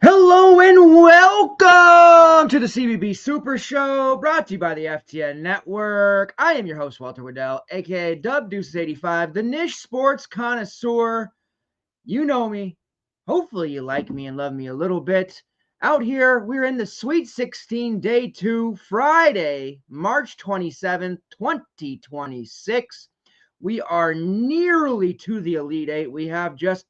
Hello and welcome to the CBB Super Show, brought to you by the FTN Network. I am your host, Walt Waddell, aka Dub Deuces 85, the niche sports connoisseur. You know me. Hopefully, you like me and love me a little bit. Out here, we're in the Sweet 16, Day 2, Friday, March 27th, 2026. We are nearly to the Elite Eight. We have just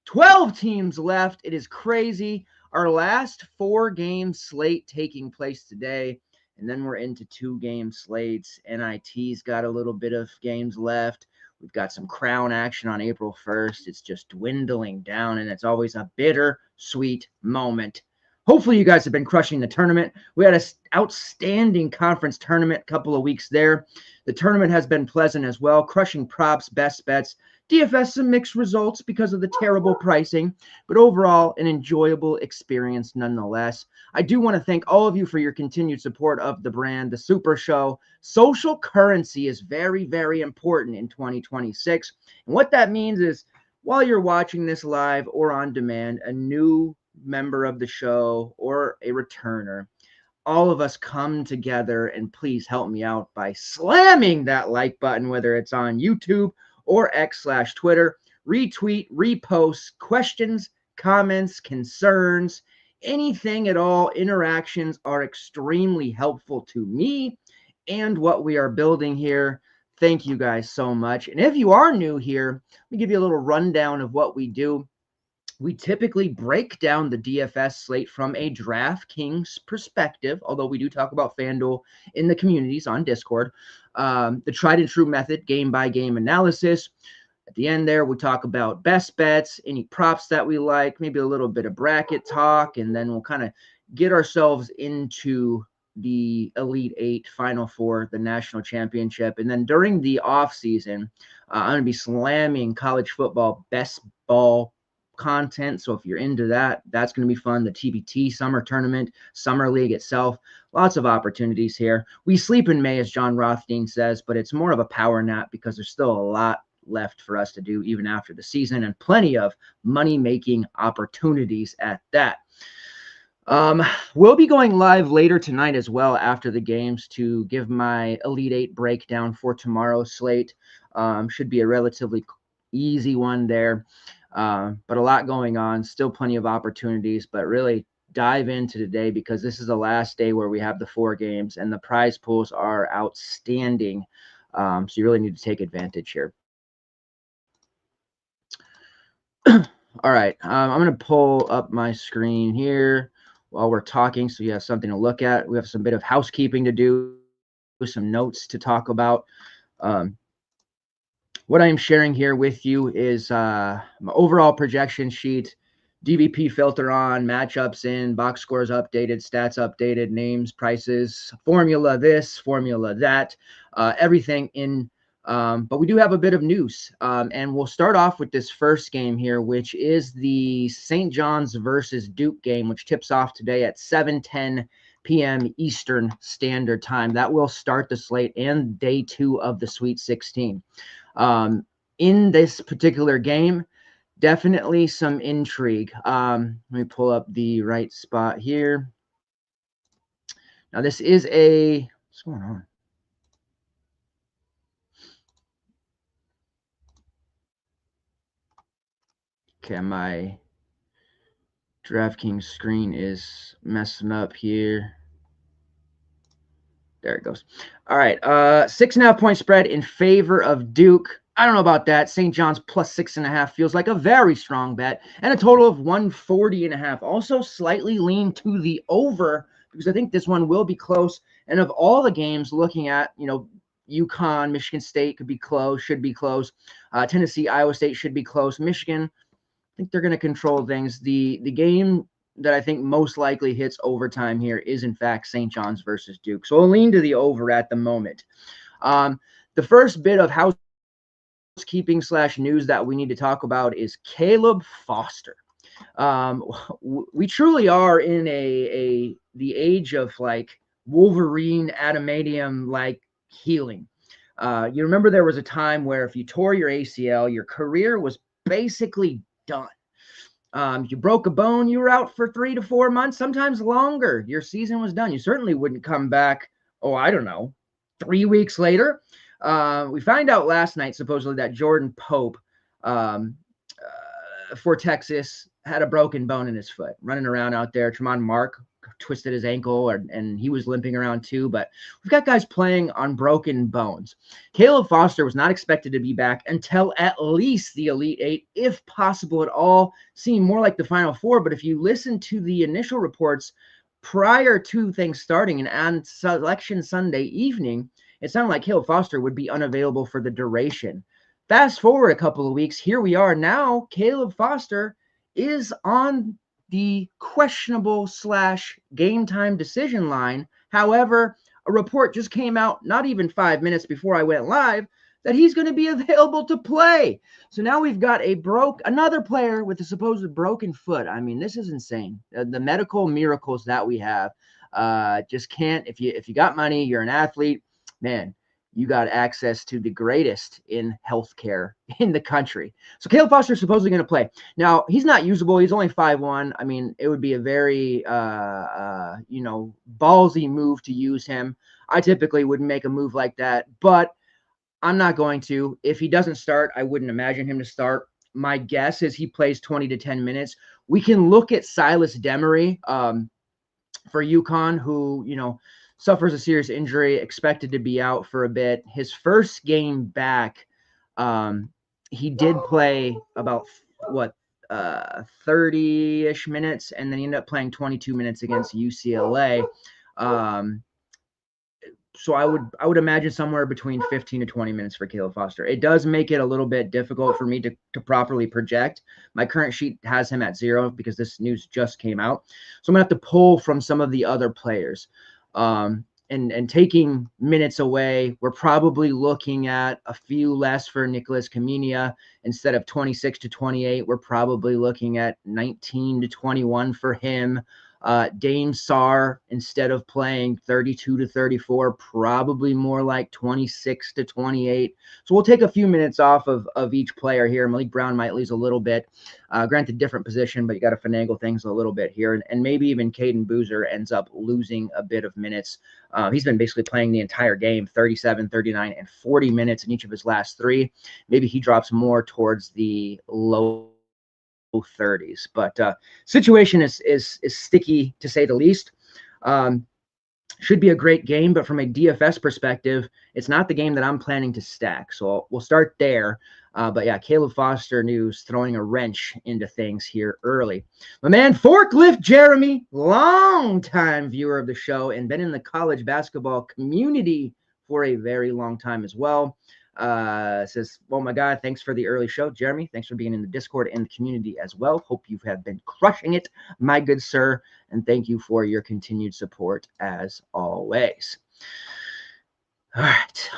12 teams left. It is crazy. Our last 4-game slate taking place today, and then we're into 2-game slates. NIT's got a little bit of games left. We've got some crown action on April 1st. It's just dwindling down, and it's always a bitter, sweet moment. Hopefully, you guys have been crushing the tournament. We had an outstanding conference tournament a couple of weeks there. The tournament has been pleasant as well, crushing props, best bets. DFS some mixed results because of the terrible pricing, but overall an enjoyable experience nonetheless. I do want to thank all of you for your continued support of the brand, the Super Show. Social currency is very, very important in 2026. And what that means is while you're watching this live or on demand, a new member of the show or a returner, all of us come together, and please help me out by slamming that like button, whether it's on YouTube or X/Twitter. Retweet, repost, questions, comments, concerns, anything at all. Interactions are extremely helpful to me and what we are building here. Thank you guys so much. And if you are new here, let me give you a little rundown of what we do. We typically break down the DFS slate from a DraftKings perspective, although we do talk about FanDuel in the communities on Discord. The tried and true method, game-by-game analysis. At the end there, we talk about best bets, any props that we like, maybe a little bit of bracket talk, and then we'll kind of get ourselves into the Elite Eight, Final Four, the national championship. And then during the off season, I'm going to be slamming college football best ball content. So if you're into that, that's going to be fun. The TBT summer tournament, summer league itself, lots of opportunities here. We sleep in May, as John Rothstein says, but it's more of a power nap because there's still a lot left for us to do even after the season, and plenty of money-making opportunities at that. We'll be going live later tonight as well after the games to give my Elite Eight breakdown for tomorrow's slate. Should be a relatively easy one there. But a lot going on, still plenty of opportunities, but really dive into today because this is the last day where we have the 4 games and the prize pools are outstanding. So you really need to take advantage here. All right, I'm going to pull up my screen here while we're talking so you have something to look at. We have some bit of housekeeping to do, some notes to talk about. What I am sharing here with you is my overall projection sheet, DVP filter on, matchups in, box scores updated, stats updated, names, prices, formula this, formula that, everything in. But we do have a bit of news, and we'll start off with this first game here, which is the St. John's versus Duke game, which tips off today at 7:10 p.m. Eastern Standard Time. That will start the slate and day 2 of the Sweet 16. In this particular game, definitely some intrigue. Let me pull up the right spot here. Now, this is what's going on? Okay, my DraftKings screen is messing up here. There it goes. All right, 6.5 point spread in favor of Duke. I don't know about that. St. John's plus 6.5 feels like a very strong bet, and a total of 140.5. Also slightly lean to the over because I think this one will be close. And of all the games looking at, UConn, Michigan State could be close, should be close. Tennessee, Iowa State should be close. Michigan, I think they're going to control things. The game that I think most likely hits overtime here is, in fact, St. John's versus Duke. So I'll lean to the over at the moment. The first bit of housekeeping / news that we need to talk about is Caleb Foster. We truly are in the age of like Wolverine adamantium like healing. You remember there was a time where if you tore your ACL, your career was basically done. You broke a bone, you were out for 3 to 4 months, sometimes longer. Your season was done. You certainly wouldn't come back, oh, I don't know, 3 weeks later. We find out last night, supposedly, that Jordan Pope for Texas had a broken bone in his foot, running around out there. Tremont Mark twisted his ankle, and he was limping around too. But we've got guys playing on broken bones. Caleb Foster was not expected to be back until at least the Elite Eight, if possible at all. Seemed more like the Final Four. But if you listen to the initial reports prior to things starting and on Selection Sunday evening, it sounded like Caleb Foster would be unavailable for the duration. Fast forward a couple of weeks, here we are now. Caleb Foster is on the questionable / game time decision line. However, a report just came out not even 5 minutes before I went live that he's going to be available to play. So now we've got another player with a supposed broken foot. I mean, this is insane. The medical miracles that we have just can't. If you got money, you're an athlete, man, you got access to the greatest in healthcare in the country. So Caleb Foster is supposedly going to play. Now, he's not usable. He's only 5'1". I mean, it would be a very, ballsy move to use him. I typically wouldn't make a move like that, but I'm not going to. If he doesn't start, I wouldn't imagine him to start. My guess is he plays 20 to 10 minutes. We can look at Silas Demery for UConn, who, suffers a serious injury, expected to be out for a bit. His first game back, he did play about 30-ish minutes, and then he ended up playing 22 minutes against UCLA. So I would imagine somewhere between 15 to 20 minutes for Caleb Foster. It does make it a little bit difficult for me to properly project. My current sheet has him at 0 because this news just came out. So I'm going to have to pull from some of the other players. And taking minutes away, we're probably looking at a few less for Nicholas Kaminia. Instead of 26 to 28, we're probably looking at 19 to 21 for him. Dane Sarr, instead of playing 32 to 34, probably more like 26 to 28. So we'll take a few minutes off of each player here. Malik Brown might lose a little bit. Granted, different position, but you got to finagle things a little bit here. And maybe even Caden Boozer ends up losing a bit of minutes. He's been basically playing the entire game, 37, 39, and 40 minutes in each of his last 3. Maybe he drops more towards the low 30s, but situation is sticky to say the least. Should be a great game, but from a DFS perspective, it's not the game that I'm planning to stack. So we'll start there. But yeah, Caleb Foster news throwing a wrench into things here early. My man, Forklift Jeremy, long-time viewer of the show and been in the college basketball community for a very long time as well. Says, oh my God, thanks for the early show. Jeremy, thanks for being in the Discord and the community as well. Hope you have been crushing it, my good sir. And thank you for your continued support as always. All right.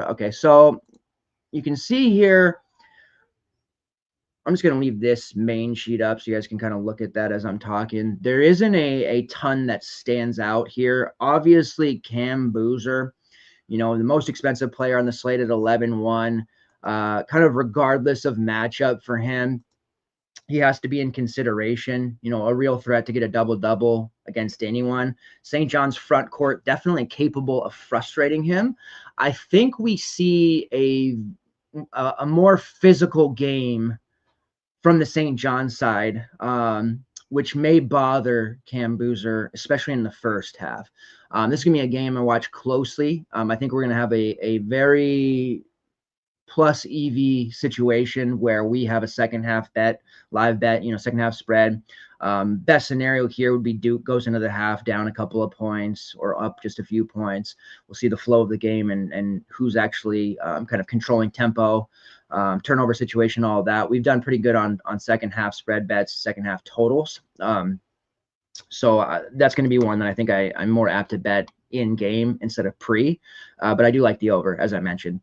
Okay, so you can see here, I'm just going to leave this main sheet up so you guys can kind of look at that as I'm talking. There isn't a ton that stands out here. Obviously, Cam Boozer, the most expensive player on the slate at 11-1, kind of regardless of matchup for him. He has to be in consideration, a real threat to get a double-double against anyone. St. John's front court definitely capable of frustrating him. I think we see a more physical game from the St. John's side, which may bother Cam Boozer, especially in the first half. This is going to be a game I watch closely. I think we're going to have a very plus EV situation where we have a second half bet, live bet, second half spread. Best scenario here would be Duke goes into the half down a couple of points or up just a few points. We'll see the flow of the game and who's actually kind of controlling tempo, turnover situation, all that. We've done pretty good on second half spread bets, second half totals. So that's going to be one that I think I'm more apt to bet in game instead of pre, but I do like the over, as I mentioned.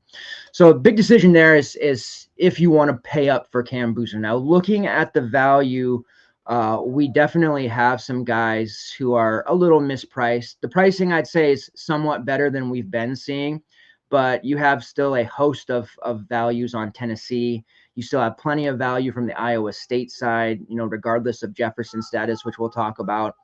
So big decision there is if you want to pay up for Cam Boozer. Now, looking at the value, we definitely have some guys who are a little mispriced. The pricing, I'd say, is somewhat better than we've been seeing, but you have still a host of values on Tennessee. You still have plenty of value from the Iowa State side, regardless of Jefferson's status, which we'll talk about.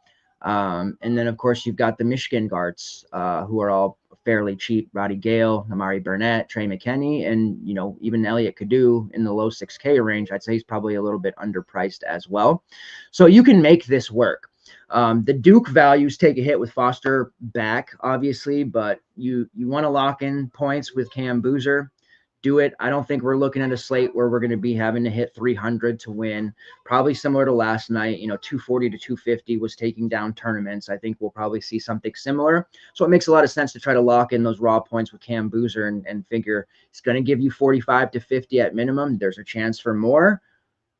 And then, of course, you've got the Michigan guards, who are all fairly cheap. Roddy Gale, Amari Burnett, Trey McKinney, and, even Elliot Kadu in the low 6K range. I'd say he's probably a little bit underpriced as well. So you can make this work. The Duke values take a hit with Foster back, obviously, but you want to lock in points with Cam Boozer. Do it. I don't think we're looking at a slate where we're going to be having to hit 300 to win. Probably similar to last night, 240 to 250 was taking down tournaments. I think we'll probably see something similar. So it makes a lot of sense to try to lock in those raw points with Cam Boozer and figure it's going to give you 45 to 50 at minimum. There's a chance for more.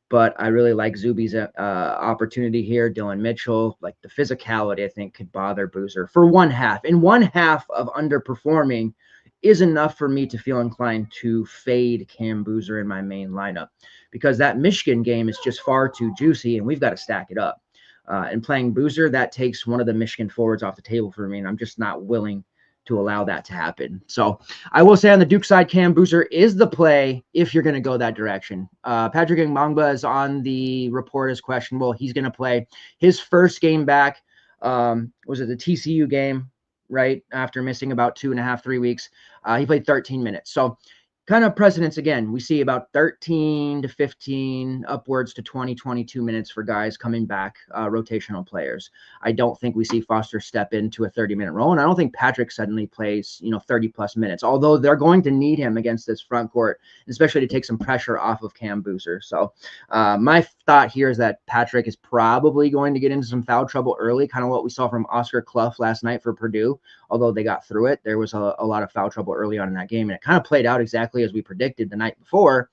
But I really like Zuby's opportunity here. Dylan Mitchell, like the physicality, I think could bother Boozer for one half. And one half of underperforming is enough for me to feel inclined to fade Cam Boozer in my main lineup, because that Michigan game is just far too juicy and we've got to stack it up. And playing Boozer, that takes one of the Michigan forwards off the table for me, and I'm just not willing to allow that to happen. So I will say on the Duke side, Cam Boozer is the play if you're going to go that direction. Patrick Ngongba is on the report as questionable. He's going to play his first game back. Was it the TCU game, right? After missing about 2.5, 3 weeks. He played 13 minutes. So kind of precedence again, we see about 13 to 15 upwards to 20, 22 minutes for guys coming back, rotational players. I don't think we see Foster step into a 30-minute role, and I don't think Patrick suddenly plays 30 plus minutes, although they're going to need him against this front court, especially to take some pressure off of Cam Boozer. So my thought here is that Patrick is probably going to get into some foul trouble early, kind of what we saw from Oscar Clough last night for Purdue. Although they got through it, there was a lot of foul trouble early on in that game, and it kind of played out exactly as we predicted the night before,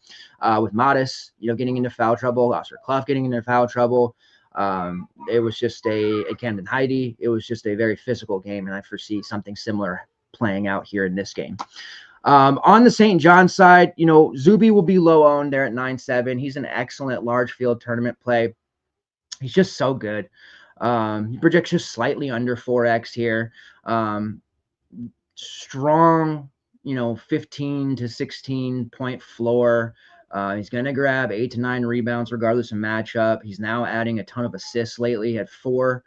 with Modest, getting into foul trouble, Oscar Clough getting into foul trouble. It was just a Camden Heidi. It was just a very physical game, and I foresee something similar playing out here in this game. On the St. John side, Zuby will be low owned there at 9.7. He's an excellent large field tournament play. He's just so good. He projects just slightly under 4x here. Strong, 15 to 16 point floor. He's going to grab 8 to 9 rebounds regardless of matchup. He's now adding a ton of assists lately. He had 4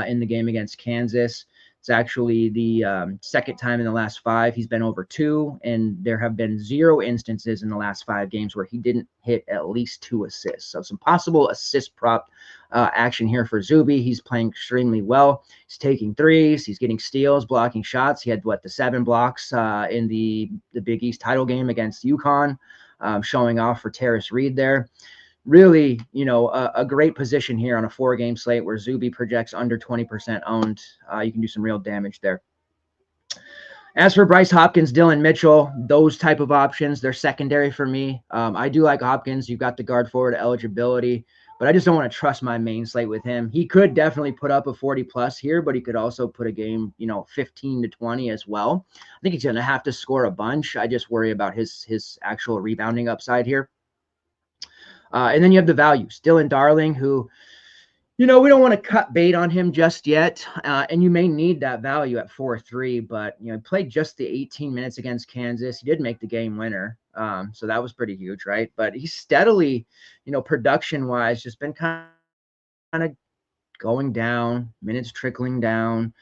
in the game against Kansas. It's actually the second time in the last 5 he's been over 2, and there have been 0 instances in the last 5 games where he didn't hit at least 2 assists. So some possible assist prop action here for Zuby. He's playing extremely well. He's taking threes. He's getting steals, blocking shots. He had the 7 blocks in the Big East title game against UConn, showing off for Terrace Reed there. Really, a great position here on a 4-game slate where Zuby projects under 20% owned. You can do some real damage there. As for Bryce Hopkins, Dylan Mitchell, those type of options, they're secondary for me. I do like Hopkins. You've got the guard forward eligibility, but I just don't want to trust my main slate with him. He could definitely put up a 40+ here, but he could also put a game, 15 to 20 as well. I think he's going to have to score a bunch. I just worry about his actual rebounding upside here. And then you have the values. Dylan Darling, who, we don't want to cut bait on him just yet. And you may need that value at 4.3, but, he played just the 18 minutes against Kansas. He did make the game winner. So that was pretty huge, right? But he's steadily, production-wise, just been kind of going down, minutes trickling down,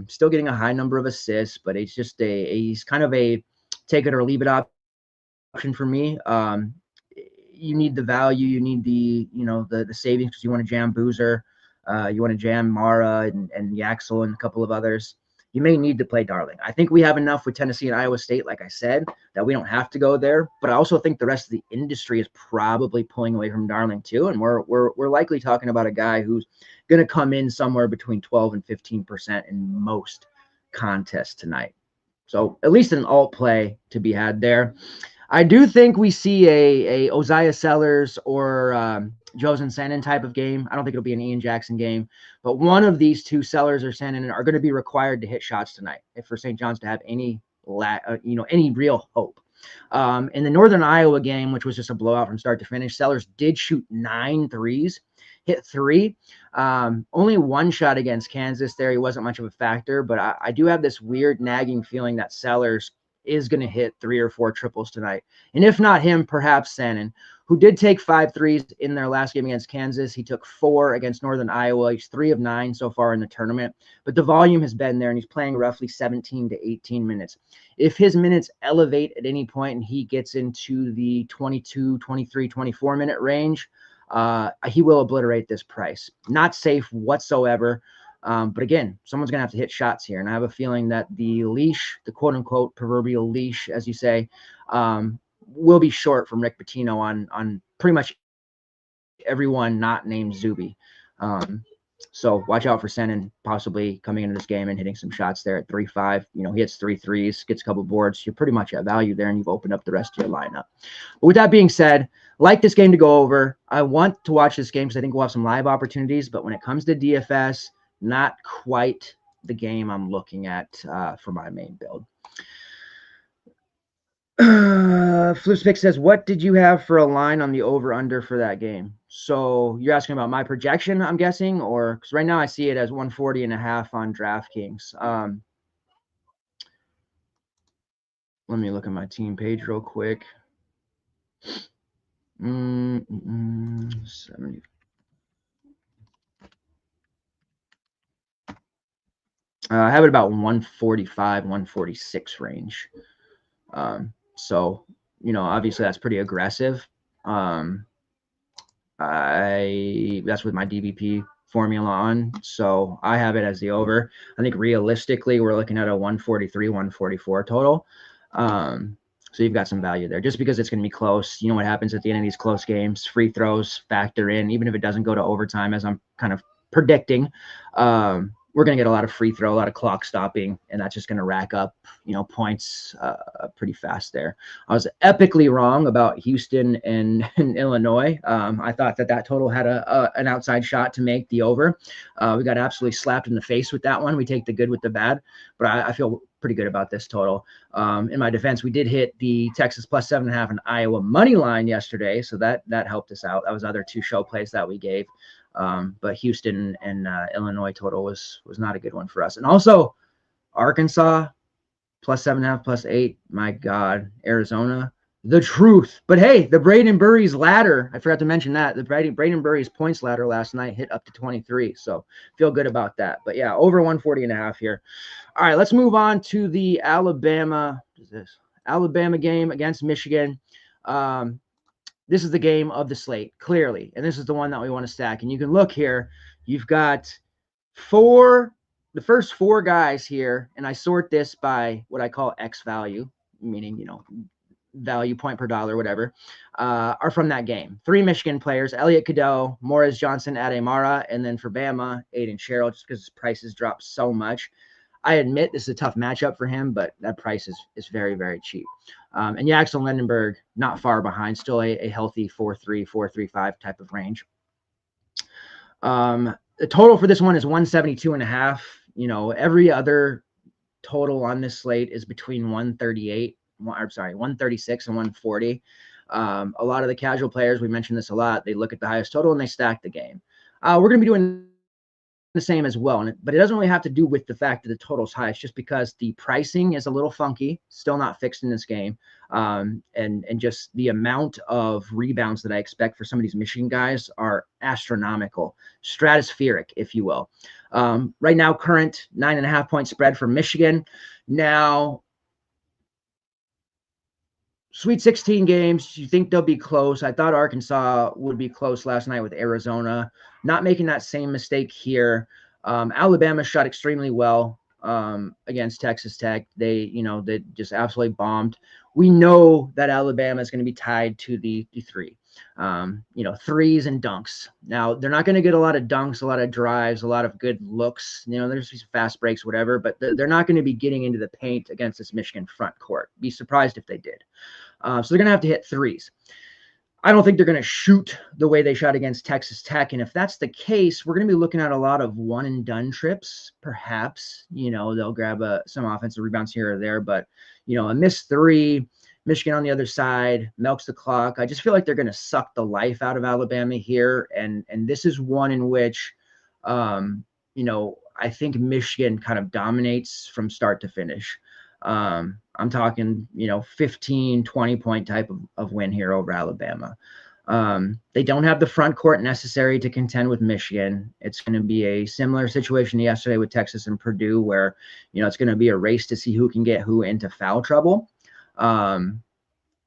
still getting a high number of assists, but it's just he's kind of a take it or leave it option for me. You need the value, you need the savings because you want to jam Boozer, you want to jam Mara and Yaxel and a couple of others. You may need to play Darling. I think we have enough with Tennessee and Iowa State, like I said, that we don't have to go there. But I also think the rest of the industry is probably pulling away from Darling too, and we're likely talking about a guy who's going to come in somewhere between 12 and 15% in most contests tonight. So at least an alt play to be had there. I do think we see a Ozziah Sellers or Josen Sanin type of game. I don't think it'll be an Ian Jackson game, but one of these two, Sellers or Sanin, are going to be required to hit shots tonight if for St. John's to have any real hope. In the Northern Iowa game, which was just a blowout from start to finish, Sellers did shoot 9 threes, hit 3. Only 1 shot against Kansas there. He wasn't much of a factor, but I do have this weird nagging feeling that Sellers is going to hit 3 or 4 triples tonight. And if not him, perhaps Sannon, who did take 5 threes in their last game against Kansas. He took 4 against Northern Iowa. He's 3 of 9 so far in the tournament. But the volume has been there, and he's playing roughly 17 to 18 minutes. If his minutes elevate at any point and he gets into the 22, 23, 24-minute range, he will obliterate this price. Not safe whatsoever. But again, someone's going to have to hit shots here. And I have a feeling that the leash, the quote-unquote proverbial leash, as you say, will be short from Rick Pitino on pretty much everyone not named Zuby. So watch out for Sannon possibly coming into this game and hitting some shots there at 3-5. You know, he hits 3 threes, gets a couple boards. You're pretty much at value there, and you've opened up the rest of your lineup. But with that being said, like this game to go over. I want to watch this game because I think we'll have some live opportunities. But when it comes to DFS, not quite the game I'm looking at for my main build. Flipspick says, what did you have for a line on the over-under for that game? So you're asking about my projection, I'm guessing, or because right now I see it as 140.5 on DraftKings. Let me look at my team page real quick. 70. I have it about 145, 146 range. So, you know, obviously that's pretty aggressive. That's with my DVP formula on. So I have it as the over. I think realistically we're looking at a 143, 144 total. So you've got some value there just because it's going to be close. You know what happens at the end of these close games, free throws factor in, even if it doesn't go to overtime, as I'm kind of predicting. We're going to get a lot of free throw, a lot of clock stopping, and that's just going to rack up, you know, points pretty fast there. I was epically wrong about Houston and Illinois. I thought that total had an outside shot to make the over. We got absolutely slapped in the face with that one. We take the good with the bad, but I feel pretty good about this total. In my defense, we did hit the Texas plus 7.5 and Iowa money line yesterday, so that helped us out. That was other 2 show plays that we gave. But Houston and Illinois total was not a good one for us. And also Arkansas plus 7.5, plus 8. My God, Arizona, the truth. But hey, the Braden Burry's ladder, I forgot to mention that. The Braden Burry's points ladder last night hit up to 23. So feel good about that. But yeah, over 140.5 here. All right, let's move on to the Alabama game against Michigan. This is the game of the slate, clearly, and this is the one that we want to stack. And you can look here. You've got the first 4 guys here, and I sort this by what I call X value, meaning, you know, value point per dollar, whatever, are from that game. 3 Michigan players: Elliot Cadeau, Morris Johnson, Ademara, and then for Bama, Aiden Sherrill, just because his prices dropped so much. I admit this is a tough matchup for him, but that price is very, very cheap. And Jackson Lindenberg, not far behind, still a healthy 4.3, 4.35 type of range. The total for this one is 172.5. You know, every other total on this slate is between 136 and 140. A lot of the casual players, we mentioned this a lot, they look at the highest total and they stack the game. We're going to be doing the same as well, but it doesn't really have to do with the fact that the total's high. It's just because the pricing is a little funky, still not fixed in this game, and just the amount of rebounds that I expect for some of these Michigan guys are astronomical, stratospheric, if you will. Right now, current 9.5 point spread for Michigan. Now, Sweet 16 games, you think they'll be close. I thought Arkansas would be close last night with Arizona. Not making that same mistake here. Alabama shot extremely well against Texas Tech. They just absolutely bombed. We know that Alabama is going to be tied to the 3. Threes and dunks. Now, they're not going to get a lot of dunks, a lot of drives, a lot of good looks. There's some fast breaks, whatever, but they're not going to be getting into the paint against this Michigan front court. Be surprised if they did. So they're going to have to hit threes. I don't think they're going to shoot the way they shot against Texas Tech. And if that's the case, we're going to be looking at a lot of one-and-done trips, perhaps. They'll grab some offensive rebounds here or there, but, a missed 3, Michigan on the other side, milks the clock. I just feel like they're going to suck the life out of Alabama here. And this is one in which, I think Michigan kind of dominates from start to finish. I I'm talking, 15, 20-point type of win here over Alabama. They don't have the front court necessary to contend with Michigan. It's going to be a similar situation to yesterday with Texas and Purdue, where, it's going to be a race to see who can get who into foul trouble.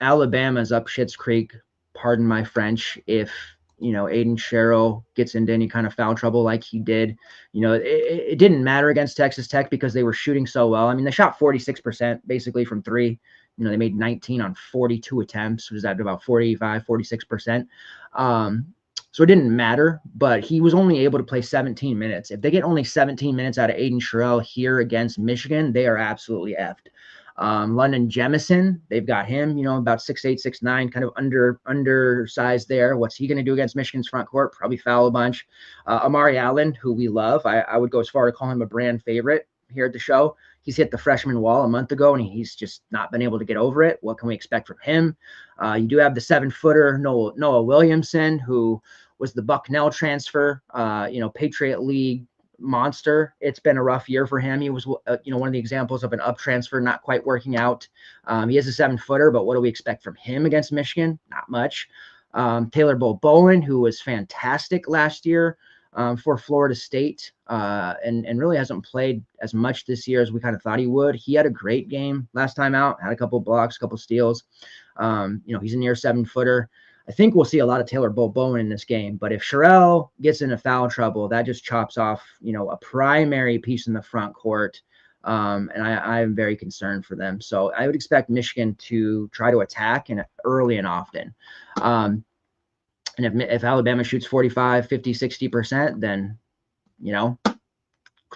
Alabama's up Schitt's Creek, pardon my French, if, Aiden Sherrill gets into any kind of foul trouble like he did. It didn't matter against Texas Tech because they were shooting so well. I mean, they shot 46% basically from three. They made 19 on 42 attempts, which is at about 45, 46%. So it didn't matter, but he was only able to play 17 minutes. If they get only 17 minutes out of Aiden Sherrill here against Michigan, they are absolutely effed. London Jemison, they've got him, about 6'8", 6'9", kind of undersized there. What's he going to do against Michigan's front court? Probably foul a bunch. Amari Allen, who we love, I would go as far to call him a brand favorite here at the show. He's hit the freshman wall a month ago, and he's just not been able to get over it. What can we expect from him? You do have the 7-footer Noah Williamson, who was the Bucknell transfer, Patriot League monster. It's been a rough year for him. He was, one of the examples of an up transfer not quite working out. He is a 7-footer, but what do we expect from him against Michigan? Not much. Taylor Bowen, who was fantastic last year for Florida State, and really hasn't played as much this year as we kind of thought he would. He had a great game last time out, had a couple blocks, a couple steals. He's a near 7-footer. I think we'll see a lot of Taylor Bowen in this game, but if Sherrill gets into foul trouble, that just chops off, a primary piece in the front court. And I am very concerned for them. So I would expect Michigan to try to attack early and often. And if Alabama shoots 45, 50, 60%, then,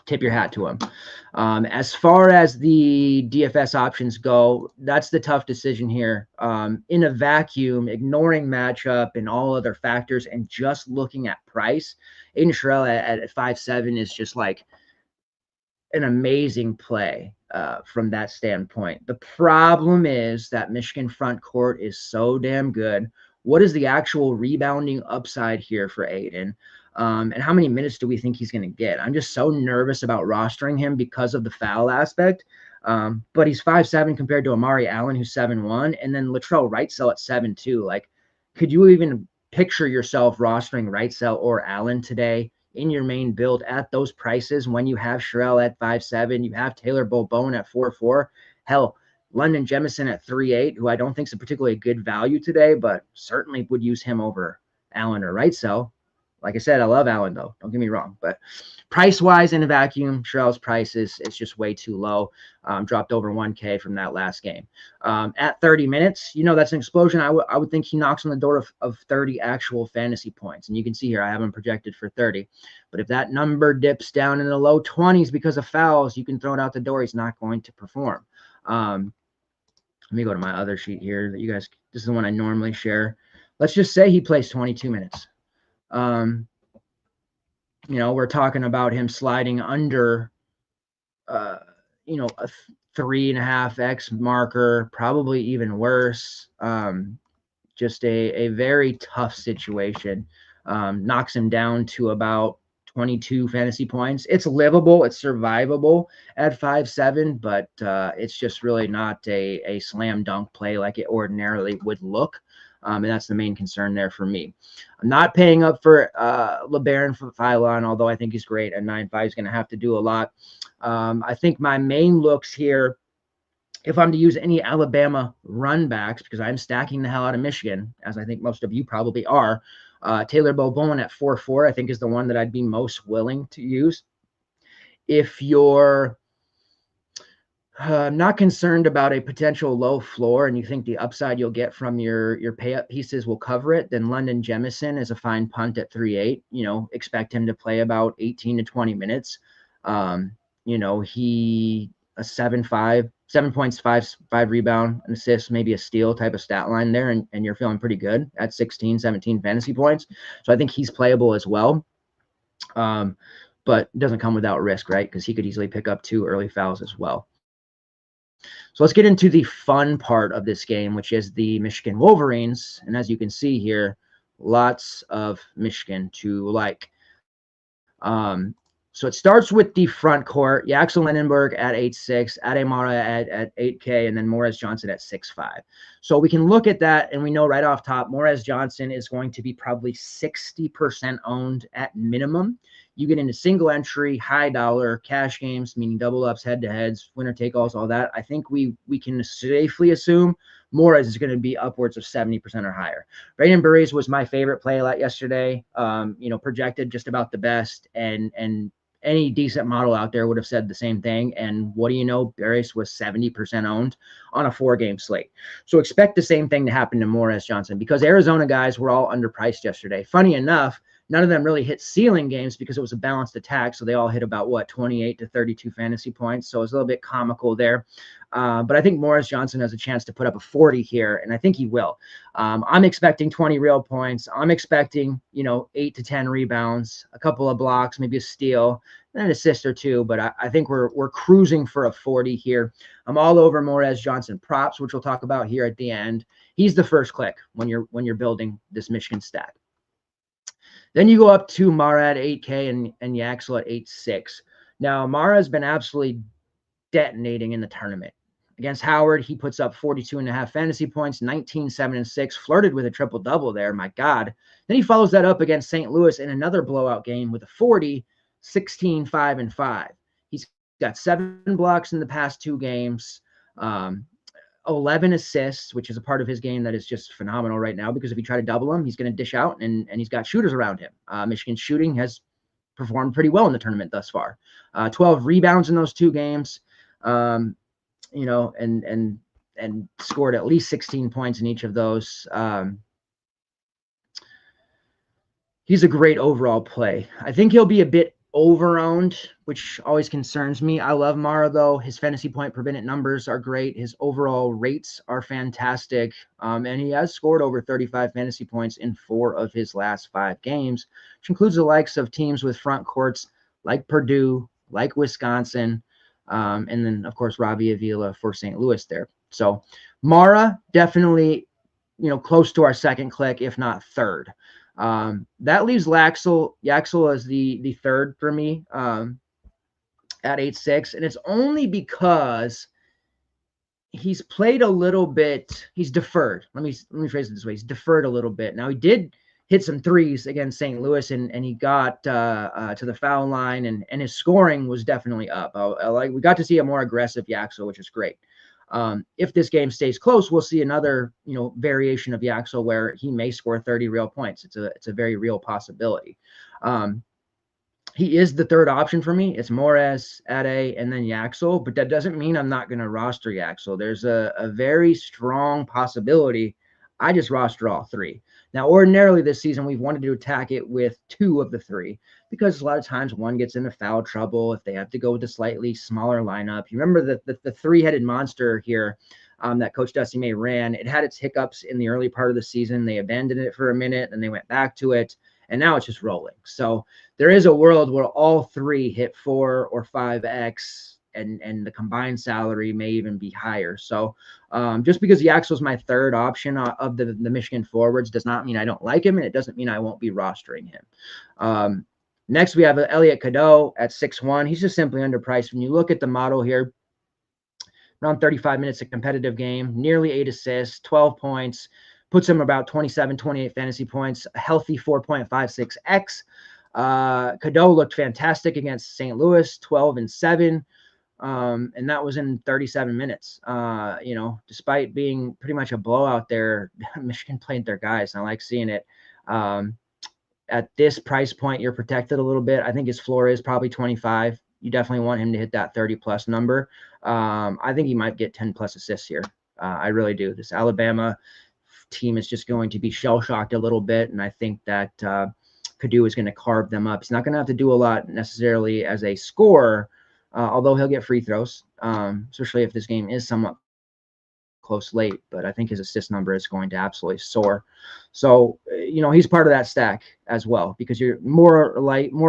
tip your hat to him. As far as the DFS options go, that's the tough decision here. In a vacuum, ignoring matchup and all other factors and just looking at price, Aiden Sherrill at 5'7" is just like an amazing play from that standpoint. The problem is that Michigan front court is so damn good. What is the actual rebounding upside here for Aiden? And how many minutes do we think he's going to get? I'm just so nervous about rostering him because of the foul aspect. But he's 5'7" compared to Amari Allen, who's 7'1", and then Latrell Wrightsell at 7'2". Like, could you even picture yourself rostering Wrightsell or Allen today in your main build at those prices when you have Sherrill at 5'7", you have Taylor Bowen at 4'4"? Hell, London Jemison at 3'8", who I don't think is a particularly good value today, but certainly would use him over Allen or Wrightsell. Like I said, I love Allen, though. Don't get me wrong. But price-wise in a vacuum, Sherrill's price is just way too low. Dropped over 1K from that last game. At 30 minutes, that's an explosion. I would think he knocks on the door of 30 actual fantasy points. And you can see here I have him projected for 30. But if that number dips down in the low 20s because of fouls, you can throw it out the door. He's not going to perform. Let me go to my other sheet here that you guys – this is the one I normally share. Let's just say he plays 22 minutes. We're talking about him sliding under, a 3.5x marker, probably even worse. Just a very tough situation. Knocks him down to about 22 fantasy points. It's livable. It's survivable at 5'7", but it's just really not a slam dunk play like it ordinarily would look. And that's the main concern there for me. I'm not paying up for LeBaron for Phylon, although I think he's great at 9.5. He's going to have to do a lot. I think my main looks here, if I'm to use any Alabama run backs, because I'm stacking the hell out of Michigan, as I think most of you probably are, Taylor Bowen at 4'4", I think is the one that I'd be most willing to use. If you're not concerned about a potential low floor and you think the upside you'll get from your pay-up pieces will cover it, then London Jemison is a fine punt at 3.8. Expect him to play about 18 to 20 minutes. He a 7 points, 5 rebound, an assist, maybe a steal type of stat line there, and you're feeling pretty good at 16, 17 fantasy points. So I think he's playable as well. But it doesn't come without risk, right? Because he could easily pick up 2 early fouls as well. So let's get into the fun part of this game, which is the Michigan Wolverines. And as you can see here, lots of Michigan to like. So it starts with the front court. Yaxel Lindenberg at 8'6", Ade Mara at 8K, and then Morez Johnson at 6'5". So we can look at that, and we know right off top, Morez Johnson is going to be probably 60% owned at minimum. You get into single entry, high dollar, cash games, meaning double ups, head-to-heads, winner-take-alls, all that. I think we can safely assume Morez is going to be upwards of 70% or higher. Braden Burries was my favorite play yesterday. Projected just about the best, and any decent model out there would have said the same thing. And what do you know? Burries was 70% owned on a 4-game slate. So expect the same thing to happen to Morez Johnson, because Arizona guys were all underpriced yesterday. Funny enough, none of them really hit ceiling games because it was a balanced attack. So they all hit about 28 to 32 fantasy points. So it's a little bit comical there. But I think Morez Johnson has a chance to put up a 40 here, and I think he will. I'm expecting 20 real points. I'm expecting, 8 to 10 rebounds, a couple of blocks, maybe a steal, and an assist or two. But I think we're cruising for a 40 here. I'm all over Morez Johnson props, which we'll talk about here at the end. He's the first click when you're building this Michigan stack. Then you go up to Mara at 8K and Yaxel at 8'6". Now, Mara has been absolutely detonating in the tournament. Against Howard, he puts up 42.5 fantasy points, 19, 7, and 6, flirted with a triple-double there, my God. Then he follows that up against St. Louis in another blowout game with a 40, 16, 5, and 5. He's got 7 blocks in the past 2 games, 11 assists, which is a part of his game that is just phenomenal right now, because if you try to double him, he's going to dish out, and he's got shooters around him. Michigan's shooting has performed pretty well in the tournament thus far. 12 rebounds in those 2 games. And scored at least 16 points in each of those. He's a great overall play. I think he'll be a bit over-owned, which always concerns me. I love Mara, though. His fantasy point per minute numbers are great. His overall rates are fantastic. And he has scored over 35 fantasy points in 4 of his last 5 games, which includes the likes of teams with front courts like Purdue, like Wisconsin, and then, of course, Robbie Avila for St. Louis there. So Mara, definitely, close to our second click, if not third. That leaves Yaxel as the third for me at 8'6", and it's only because he's played a little bit. He's deferred. Let me phrase it this way. He's deferred a little bit. Now, he did hit some threes against St. Louis, and he got to the foul line, and his scoring was definitely up. We got to see a more aggressive Yaxel, which is great. If this game stays close, we'll see another, variation of Yaxel where he may score 30 real points. It's a very real possibility. He is the third option for me. It's Morez, Ade, and then Yaxel, but that doesn't mean I'm not going to roster Yaxel. There's a very strong possibility I just roster all 3. Now, ordinarily this season, we've wanted to attack it with 2 of the 3, because a lot of times one gets into foul trouble if they have to go with a slightly smaller lineup. You remember the 3-headed monster here that Coach Dusty May ran. It had its hiccups in the early part of the season. They abandoned it for a minute, and they went back to it, and now it's just rolling. So there is a world where all 3 hit 4 or 5x, and the combined salary may even be higher. So just because Yaxel's my third option of the Michigan forwards does not mean I don't like him, and it doesn't mean I won't be rostering him. Next, we have Elliot Cadeau at 6'1". He's just simply underpriced. When you look at the model here, around 35 minutes of competitive game, nearly 8 assists, 12 points, puts him about 27, 28 fantasy points, a healthy 4.56x. Cadeau looked fantastic against St. Louis, 12 and 7. And that was in 37 minutes. Despite being pretty much a blowout there, Michigan played their guys, and I like seeing it. At this price point, you're protected a little bit. I think his floor is probably 25. You definitely want him to hit that 30-plus number. I think he might get 10-plus assists here. I really do. This Alabama team is just going to be shell-shocked a little bit, and I think that Cadeau is going to carve them up. He's not going to have to do a lot necessarily as a scorer, although he'll get free throws, especially if this game is somewhat close late. But I think his assist number is going to absolutely soar. So, he's part of that stack as well, because you're more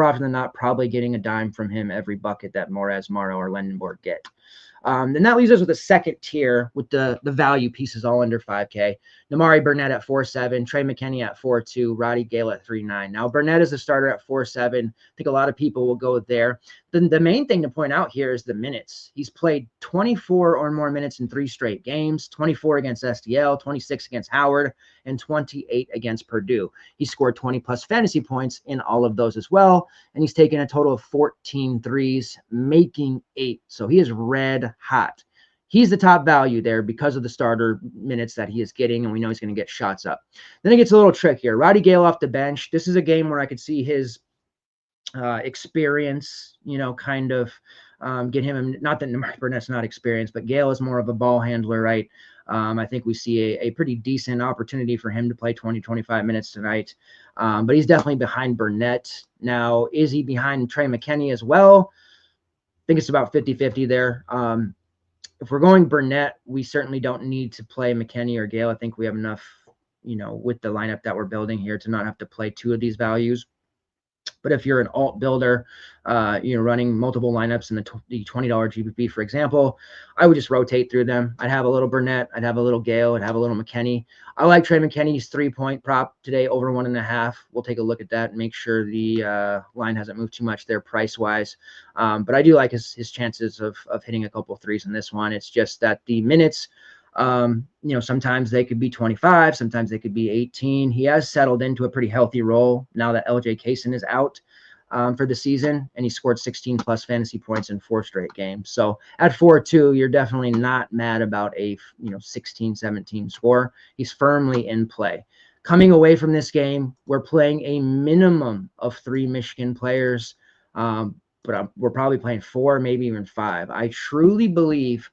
often than not probably getting a dime from him every bucket that Morez, Mara, or Lindenberg get. Then that leaves us with a second tier with the value pieces all under 5K. Namari Burnett at 4.7, Trey McKinney at 4.2, Roddy Gale at 3.9. Now, Burnett is a starter at 4.7. I think a lot of people will go there. The main thing to point out here is the minutes. He's played 24 or more minutes in 3 straight games, 24 against STL, 26 against Howard, and 28 against Purdue. He scored 20-plus fantasy points in all of those as well, and he's taken a total of 14 threes, making 8. So he is red hot. He's the top value there because of the starter minutes that he is getting, and we know he's going to get shots up. Then it gets a little trickier. Roddy Gale off the bench. This is a game where I could see his experience, kind of get him. Not that Namari Burnett's not experienced, but Gale is more of a ball handler, right? I think we see a pretty decent opportunity for him to play 20, 25 minutes tonight. But he's definitely behind Burnett. Now, is he behind Trey McKinney as well? I think it's about 50-50 there. If we're going Burnett, we certainly don't need to play McKinney or Gale. I think we have enough, with the lineup that we're building here to not have to play 2 of these values. But if you're an alt builder, running multiple lineups in the $20 GPP, for example, I would just rotate through them. I'd have a little Burnett, I'd have a little Gale, I'd have a little McKinney. I like Trey McKinney's 3-point prop today over 1.5. We'll take a look at that and make sure the line hasn't moved too much there price-wise. But I do like his chances of hitting a couple threes in this one. It's just that the minutes, sometimes they could be 25, sometimes they could be 18. He has settled into a pretty healthy role now that LJ Kaysen is out for the season, and he scored 16-plus fantasy points in 4 straight games. So at 4.2, you're definitely not mad about a 16, 17 score. He's firmly in play. Coming away from this game, we're playing a minimum of 3 Michigan players, but we're probably playing 4, maybe even 5. I truly believe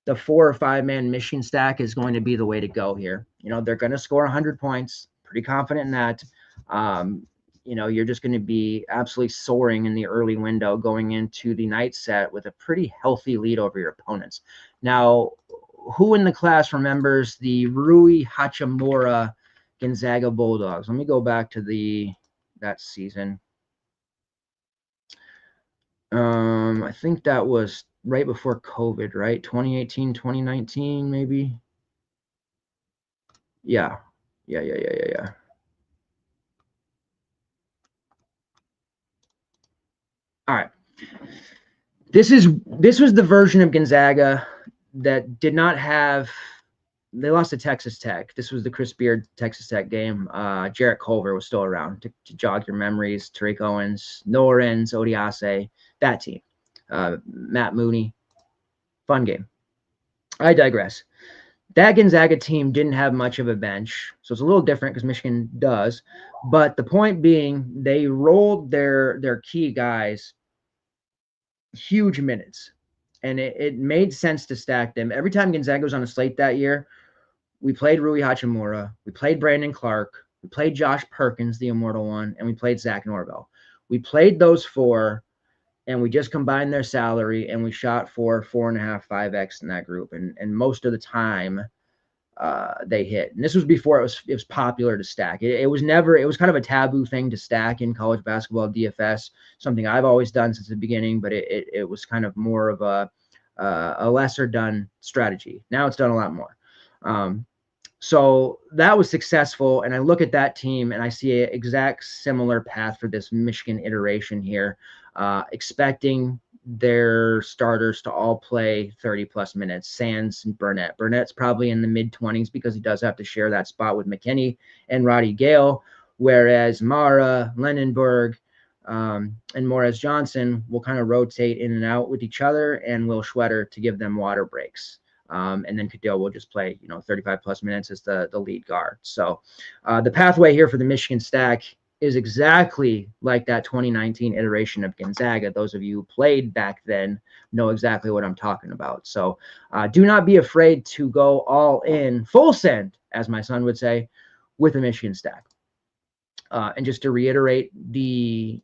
the 4 or 5-man Michigan stack is going to be the way to go here. They're going to score 100 points. Pretty confident in that. You're just going to be absolutely soaring in the early window going into the night set with a pretty healthy lead over your opponents. Now, who in the class remembers the Rui Hachimura Gonzaga Bulldogs? Let me go back to that season. I think that was right before COVID, right? 2018, 2019, maybe. Yeah. All right. This was the version of Gonzaga that did not have. They lost to Texas Tech. This was the Chris Beard Texas Tech game. Jarrett Culver was still around to jog your memories. Tariq Owens, Norens, Odiase, that team. Matt Mooney. Fun game. I digress. That Gonzaga team didn't have much of a bench, so it's a little different because Michigan does. But the point being, they rolled their key guys huge minutes, and it made sense to stack them. Every time Gonzaga was on a slate that year, we played Rui Hachimura, we played Brandon Clark, we played Josh Perkins, the immortal one, and we played Zach Norvell. We played those 4, and we just combined their salary, and we shot for 4.5, 5x in that group. And most of the time, they hit. And this was before it was popular to stack. It was kind of a taboo thing to stack in college basketball, DFS, something I've always done since the beginning, but it was kind of more of a lesser done strategy. Now it's done a lot more. So that was successful. And I look at that team and I see an exact similar path for this Michigan iteration here, expecting their starters to all play 30-plus minutes, sans Burnett. Burnett's probably in the mid-20s because he does have to share that spot with McKinney and Roddy Gale, whereas Mara, Lenenberg, and Morez Johnson will kind of rotate in and out with each other, and Will Schwetter to give them water breaks. And then Cadell will just play, 35-plus minutes as the lead guard. So the pathway here for the Michigan stack is exactly like that 2019 iteration of Gonzaga. Those of you who played back then know exactly what I'm talking about. So do not be afraid to go all in, full send, as my son would say, with a Michigan stack. And just to reiterate the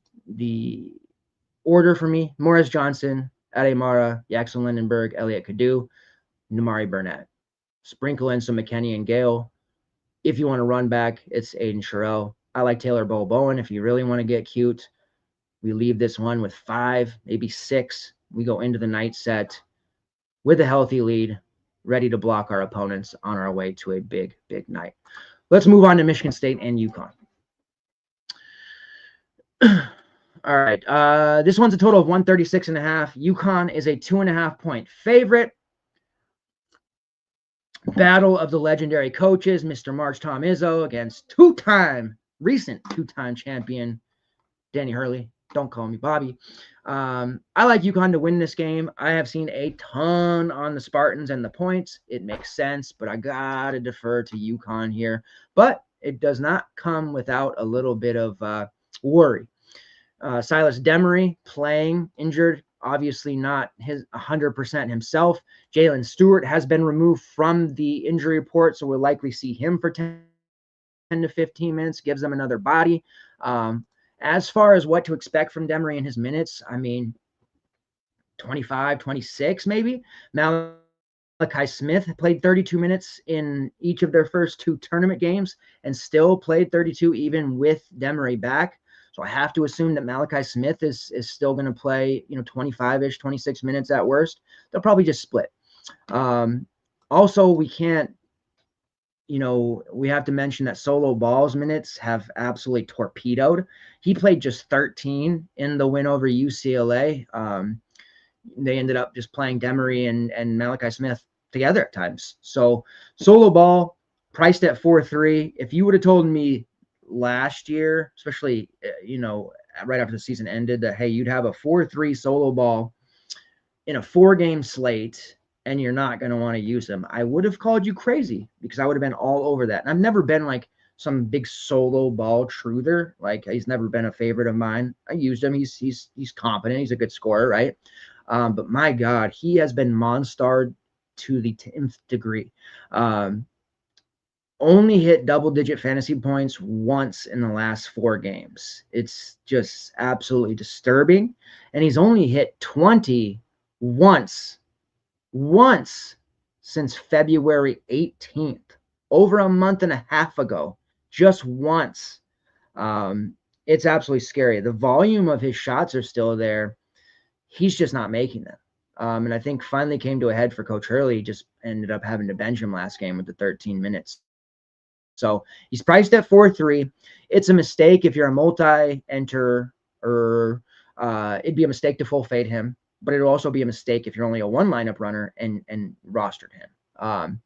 order for me: Morez Johnson, Ade Mara, Jackson Lindenberg, Elliot Kadu, Namari Burnett. Sprinkle in some McKinney and Gale. If you want to run back, it's Aiden Sherrill. I like Taylor Bowen. If you really want to get cute, we leave this one with 5, maybe 6. We go into the night set. with a healthy lead, ready to block our opponents on our way to a big, big night. Let's move on to Michigan State and UConn. All right. This one's a total of 136.5. UConn is a 2.5-point favorite. Battle of the legendary coaches, Mr. March Tom Izzo against recent two-time champion, Danny Hurley. Don't call me Bobby. I like UConn to win this game. I have seen a ton on the Spartans and the points. It makes sense, but I got to defer to UConn here. But it does not come without a little bit of worry. Silas Demery playing injured, obviously not his 100% himself. Jalen Stewart has been removed from the injury report, so we'll likely see him for 10 to 15 minutes, gives them another body. As far as what to expect from Demery in his minutes, I mean, 25, 26 maybe. Malachi Smith played 32 minutes in each of their first two tournament games and still played 32 even with Demery back. So I have to assume that Malachi Smith is still going to play, 25-ish, 26 minutes at worst. They'll probably just split. Also, we can't, we have to mention that Solo Ball's minutes have absolutely torpedoed. He played just 13 in the win over UCLA. They ended up just playing Demery and Malachi Smith together at times. So Solo Ball priced at 4.3. If you would have told me last year, especially, right after the season ended, that, hey, you'd have a 4.3 Solo Ball in a 4-game slate and you're not going to want to use him, I would have called you crazy because I would have been all over that. And I've never been like some big Solo Ball truther. Like, he's never been a favorite of mine. I used him. He's competent. He's a good scorer, right? But my God, he has been monstered to the 10th degree. Only hit double-digit fantasy points once in the last 4 games. It's just absolutely disturbing. And he's only hit 20 once since February 18th, over a month and a half ago, just once. It's absolutely scary. The volume of his shots are still there. He's just not making them. And I think finally came to a head for Coach Hurley. He just ended up having to bench him last game with the 13 minutes. So he's priced at 4.3. It's a mistake if you're a multi-enter, or it'd be a mistake to full fade him, but it'll also be a mistake if you're only a one lineup runner and rostered him,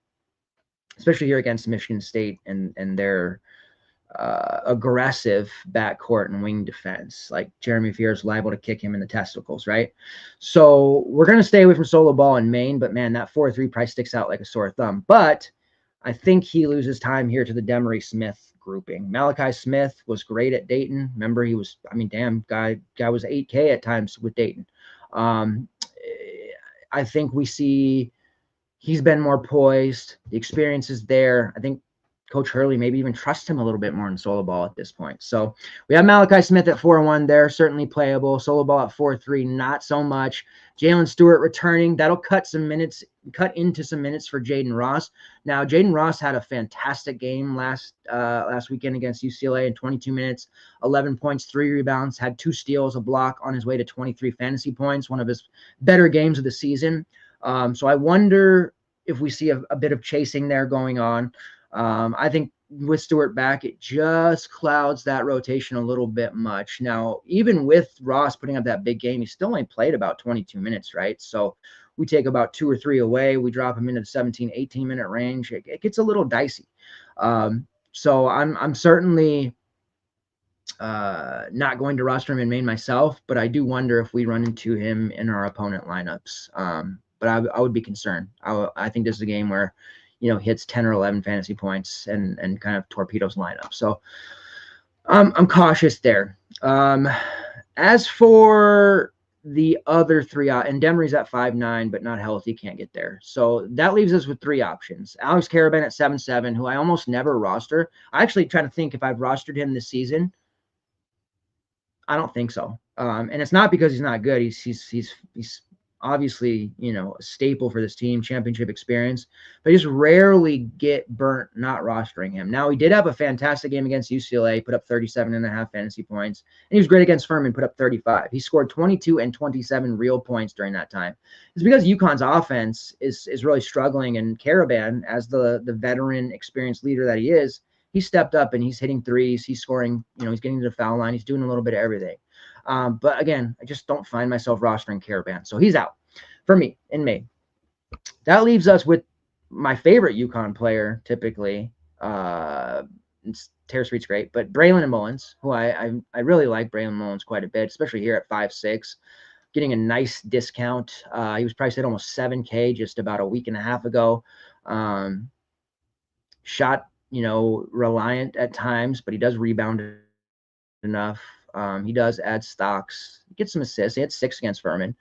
especially here against Michigan State and their aggressive backcourt and wing defense. Like, Jeremy Fear is liable to kick him in the testicles, right? So we're going to stay away from Solo Ball in Maine, but man, that 4.3 price sticks out like a sore thumb. But I think he loses time here to the Demery Smith grouping. Malachi Smith was great at Dayton. Remember, he was, guy was 8K at times with Dayton. I think we see he's been more poised. The experience is there. I think Coach Hurley maybe even trusts him a little bit more in Solo Ball at this point. So we have Malachi Smith at 4.1 there, certainly playable. Solo Ball at 4.3, not so much. Jalen Stewart returning. That'll cut into some minutes for Jaden Ross. Now, Jaden Ross had a fantastic game last weekend against UCLA in 22 minutes, 11 points, 3 rebounds, had 2 steals, a block, on his way to 23 fantasy points, one of his better games of the season. So I wonder if we see a bit of chasing there going on. I think with Stewart back, it just clouds that rotation a little bit much. Now, even with Ross putting up that big game, he still only played about 22 minutes, right? So we take about 2 or 3 away. We drop him into the 17, 18-minute range. It gets a little dicey. So I'm certainly not going to roster him in Maine myself, but I do wonder if we run into him in our opponent lineups. But I would be concerned. I think this is a game where hits 10 or 11 fantasy points and kind of torpedoes lineup. So I'm cautious there. As for the other 3, and Demery's at 5.9, but not healthy, can't get there. So that leaves us with 3 options. Alex Karaban at 7.7, who I almost never roster. I actually try to think if I've rostered him this season. I don't think so. And it's not because he's not good. He's obviously, a staple for this team, championship experience, but I just rarely get burnt not rostering him. Now, he did have a fantastic game against UCLA, put up 37.5 fantasy points, and he was great against Furman, put up 35. He scored 22 and 27 real points during that time. It's because UConn's offense is really struggling, and Caravan, as the veteran, experienced leader that he is, he stepped up and he's hitting threes. He's scoring, he's getting to the foul line. He's doing a little bit of everything. But again, I just don't find myself rostering Caravan. So he's out for me in May. That leaves us with my favorite UConn player, typically. Terrace Reed's great, but Braylon Mullins, who I really like Braylon Mullins quite a bit, especially here at 5'6", getting a nice discount. He was priced at almost $7K just about a week and a half ago. Shot, reliant at times, but he does rebound enough. He does add stocks, get some assists. He had 6 against Furman.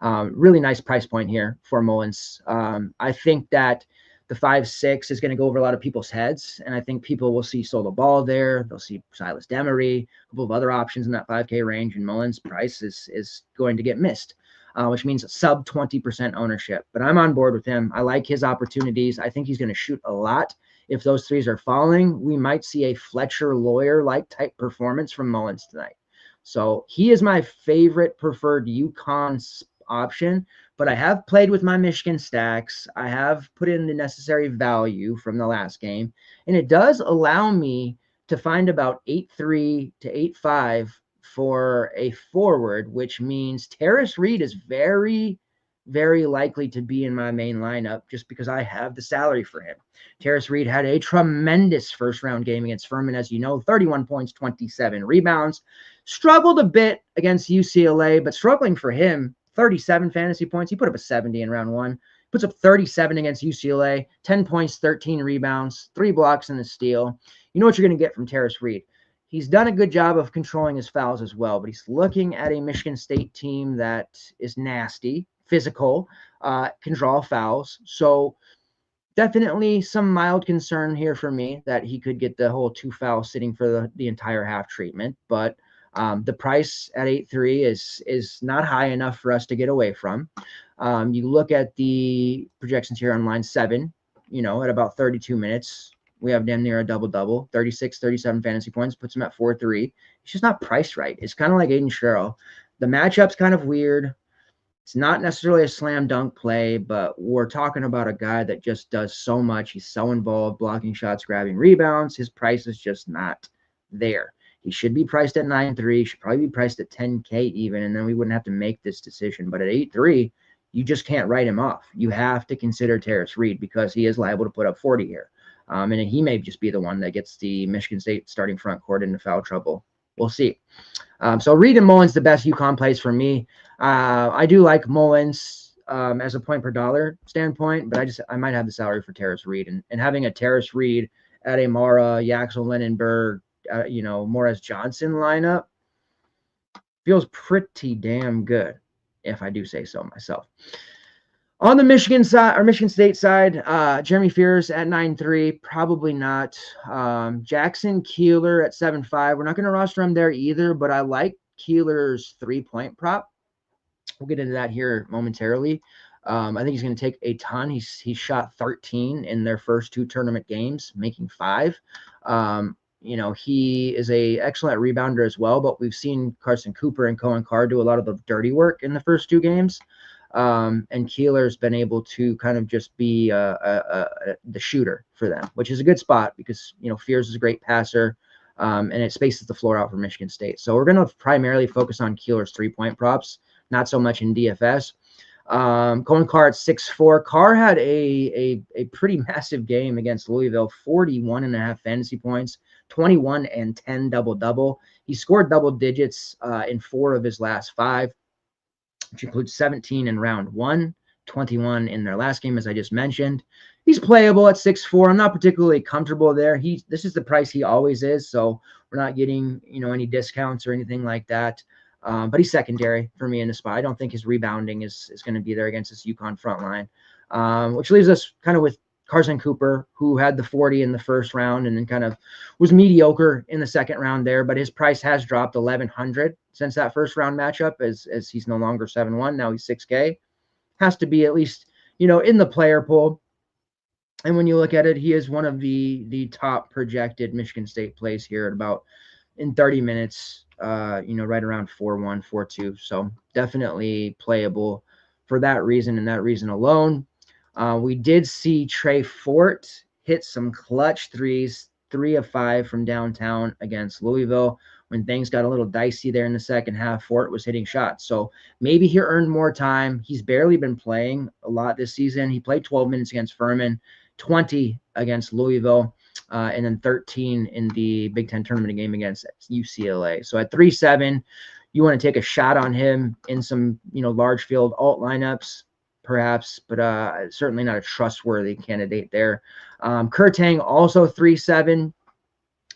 Really nice price point here for Mullins. I think that the 5'6" is going to go over a lot of people's heads, and I think people will see Solo Ball there. They'll see Silas Demery, a couple of other options in that 5K range, and Mullins' price is going to get missed, which means sub 20% ownership. But I'm on board with him. I like his opportunities. I think he's going to shoot a lot. If those threes are falling, we might see a Fletcher Lawyer-like type performance from Mullins tonight. So he is my favorite preferred UConn option, but I have played with my Michigan stacks. I have put in the necessary value from the last game, and it does allow me to find about 8.3 to 8.5 for a forward, which means Terrace Reed is very, very likely to be in my main lineup just because I have the salary for him. Terrace Reed had a tremendous first-round game against Furman, as you know, 31 points, 27 rebounds. Struggled a bit against UCLA, but struggling for him, 37 fantasy points. He put up a 70 in round 1. Puts up 37 against UCLA, 10 points, 13 rebounds, 3 blocks and a steal. You know what you're going to get from Terrace Reed. He's done a good job of controlling his fouls as well, but he's looking at a Michigan State team that is nasty, physical, can draw fouls. So definitely some mild concern here for me that he could get the whole 2 fouls sitting for the entire half treatment. But the price at 8.3 is not high enough for us to get away from. You look at the projections here on line 7, at about 32 minutes, we have damn near a double-double, 36, 37 fantasy points, puts him at 4.3. It's just not priced right. It's kind of like Aiden Sherrill. The matchup's kind of weird. It's not necessarily a slam dunk play, but we're talking about a guy that just does so much. He's so involved, blocking shots, grabbing rebounds. His price is just not there. He should be priced at 9.3, should probably be priced at 10K even, and then we wouldn't have to make this decision. But at 8.3, you just can't write him off. You have to consider Terrace Reed because he is liable to put up 40 here. And he may just be the one that gets the Michigan State starting front court into foul trouble. We'll see. So Reed and Mullins, the best UConn plays for me. I do like Mullins as a point per dollar standpoint, but I might have the salary for Terrace Reed. And having a Terrace Reed at a Mara, Yaxel, Lindenberg, Morris Johnson lineup feels pretty damn good, if I do say so myself. On the Michigan side or Michigan State side, Jeremy Fears at 9.3, probably not. Jackson Keeler at 7.5. We're not going to roster him there either, but I like Keeler's 3-point prop. We'll get into that here momentarily. I think he's going to take a ton. He's shot 13 in their first 2 tournament games, making 5. He is a excellent rebounder as well, but we've seen Carson Cooper and Cohen Carr do a lot of the dirty work in the first 2 games. And Keeler's been able to kind of just be the shooter for them, which is a good spot because, Fears is a great passer, and it spaces the floor out for Michigan State. So we're going to primarily focus on Keeler's 3-point props, not so much in DFS. Cohen Carr at 6'4". Carr had a pretty massive game against Louisville, 41.5 fantasy points, 21 and 10 double-double. He scored double digits in 4 of his last 5. Which includes 17 in round 1, 21 in their last game, as I just mentioned. He's playable at 6'4". I'm not particularly comfortable there. This is the price he always is, so we're not getting any discounts or anything like that. But he's secondary for me in the spot. I don't think his rebounding is going to be there against this UConn front line, which leaves us kind of with Carson Cooper, who had the 40 in the first round and then kind of was mediocre in the second round there, but his price has dropped $1,100 since that first round matchup as he's no longer 7-1. Now he's 6K. has to be at least, in the player pool. And when you look at it, he is one of the top projected Michigan State plays here at about in 30 minutes, right around 4-1, 4-2. So definitely playable for that reason and that reason alone. We did see Trey Fort hit some clutch threes, 3 of 5 from downtown against Louisville. When things got a little dicey there in the second half, Fort was hitting shots. So maybe he earned more time. He's barely been playing a lot this season. He played 12 minutes against Furman, 20 against Louisville, and then 13 in the Big Ten tournament game against UCLA. So at 3-7, you want to take a shot on him in some, large field alt lineups, perhaps, but certainly not a trustworthy candidate there. Kurtang also 3-7.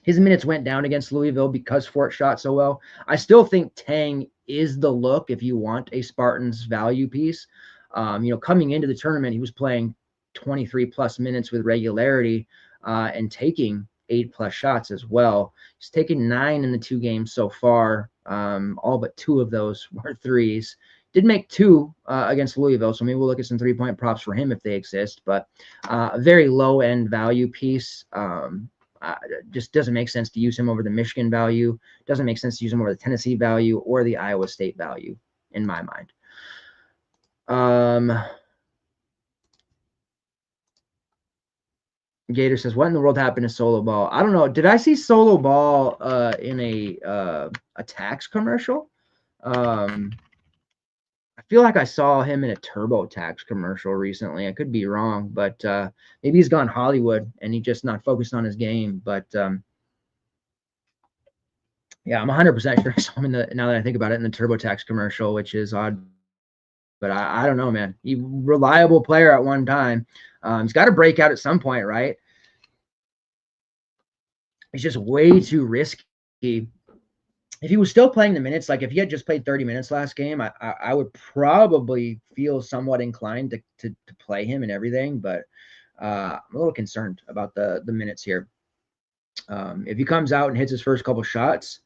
His minutes went down against Louisville because Fort shot so well. I still think Tang is the look if you want a Spartans value piece. Coming into the tournament, he was playing 23 plus minutes with regularity and taking 8+ shots as well. He's taken 9 in the 2 games so far. All but 2 of those were threes. Did make 2 against Louisville, so maybe we'll look at some 3-point props for him if they exist. But a very low-end value piece. Just doesn't make sense to use him over the Michigan value. Doesn't make sense to use him over the Tennessee value or the Iowa State value, in my mind. Gator says, what in the world happened to Solo Ball? I don't know. Did I see Solo Ball in a tax commercial? I feel like I saw him in a TurboTax commercial recently. I could be wrong, but maybe he's gone Hollywood and he's just not focused on his game. But yeah, I'm 100% sure I saw him now that I think about it, in the TurboTax commercial, which is odd. But I don't know, man. He reliable player at one time. He's got to break out at some point, right? He's just way too risky. If he was still playing the minutes, like if he had just played 30 minutes last game, I would probably feel somewhat inclined to play him and everything. But I'm a little concerned about the minutes here. If he comes out and hits his first couple shots,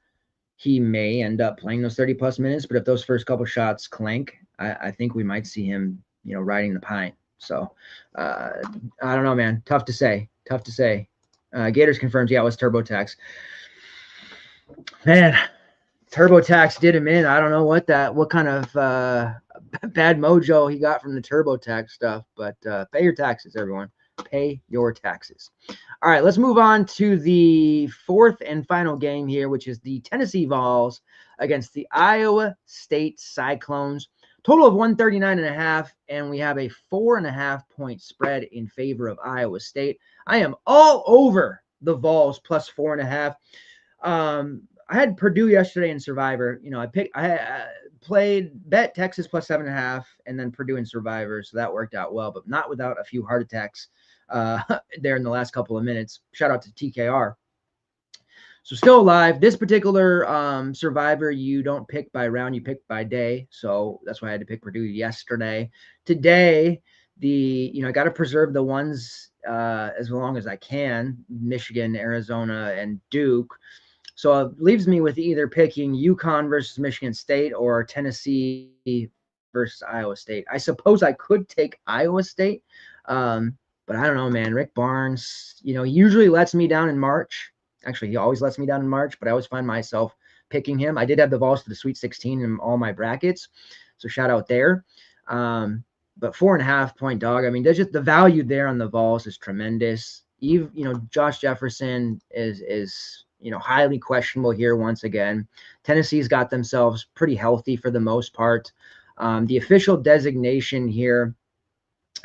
he may end up playing those 30+ minutes. But if those first couple shots clank, I think we might see him, riding the pine. So I don't know, man. Tough to say. Gators confirms, yeah, it was TurboTax. Man, TurboTax did him in. I don't know what kind of bad mojo he got from the TurboTax stuff, but pay your taxes, everyone. Pay your taxes. All right, let's move on to the 4th and final game here, which is the Tennessee Vols against the Iowa State Cyclones. Total of 139.5, and we have a 4.5-point spread in favor of Iowa State. I am all over the Vols plus 4.5. I had Purdue yesterday in Survivor. I bet Texas plus 7.5, and then Purdue in Survivor, so that worked out well, but not without a few heart attacks there in the last couple of minutes. Shout out to TKR. So still alive. This particular Survivor, you don't pick by round, you pick by day. So that's why I had to pick Purdue yesterday. Today, I got to preserve the ones as long as I can, Michigan, Arizona, and Duke. So it leaves me with either picking UConn versus Michigan State or Tennessee versus Iowa State. I suppose I could take Iowa State, but I don't know, man. Rick Barnes, he usually lets me down in March. Actually, he always lets me down in March, but I always find myself picking him. I did have the Vols to the Sweet 16 in all my brackets, so shout out there. But 4.5-point dog. I mean, there's just the value there on the Vols is tremendous. Josh Jefferson is highly questionable here once again. Tennessee's got themselves pretty healthy for the most part. The official designation here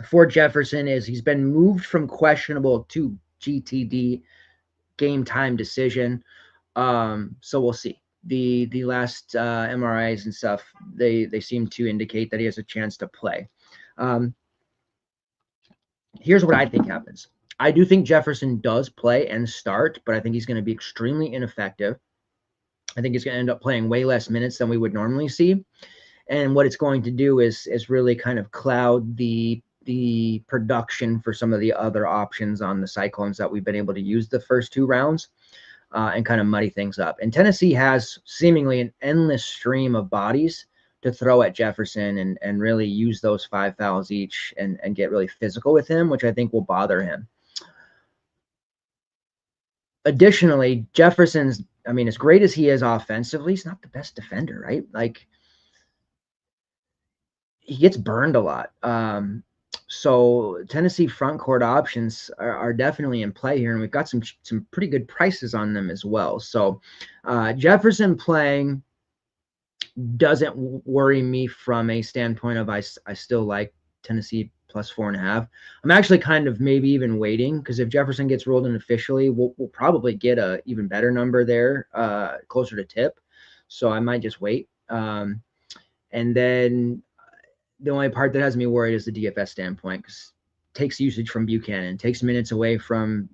for Jefferson is he's been moved from questionable to GTD, game time decision. So we'll see. The last MRIs and stuff, they seem to indicate that he has a chance to play. Here's what I think happens. I do think Jefferson does play and start, but I think he's going to be extremely ineffective. I think he's going to end up playing way less minutes than we would normally see. And what it's going to do is really kind of cloud the production for some of the other options on the Cyclones that we've been able to use the first 2 rounds and kind of muddy things up. And Tennessee has seemingly an endless stream of bodies to throw at Jefferson and really use those 5 fouls each and get really physical with him, which I think will bother him. Additionally, Jefferson's, I mean, as great as he is offensively, he's not the best defender, right? Like, he gets burned a lot. So Tennessee front court options are definitely in play here, and we've got some pretty good prices on them as well. So Jefferson playing doesn't worry me from a standpoint of I still like Tennessee plus 4.5. I'm actually kind of maybe even waiting, because if Jefferson gets rolled in officially, we'll probably get a even better number there, closer to tip. So I might just wait. And then the only part that has me worried is the DFS standpoint, because it takes usage from Buchanan, takes minutes away from,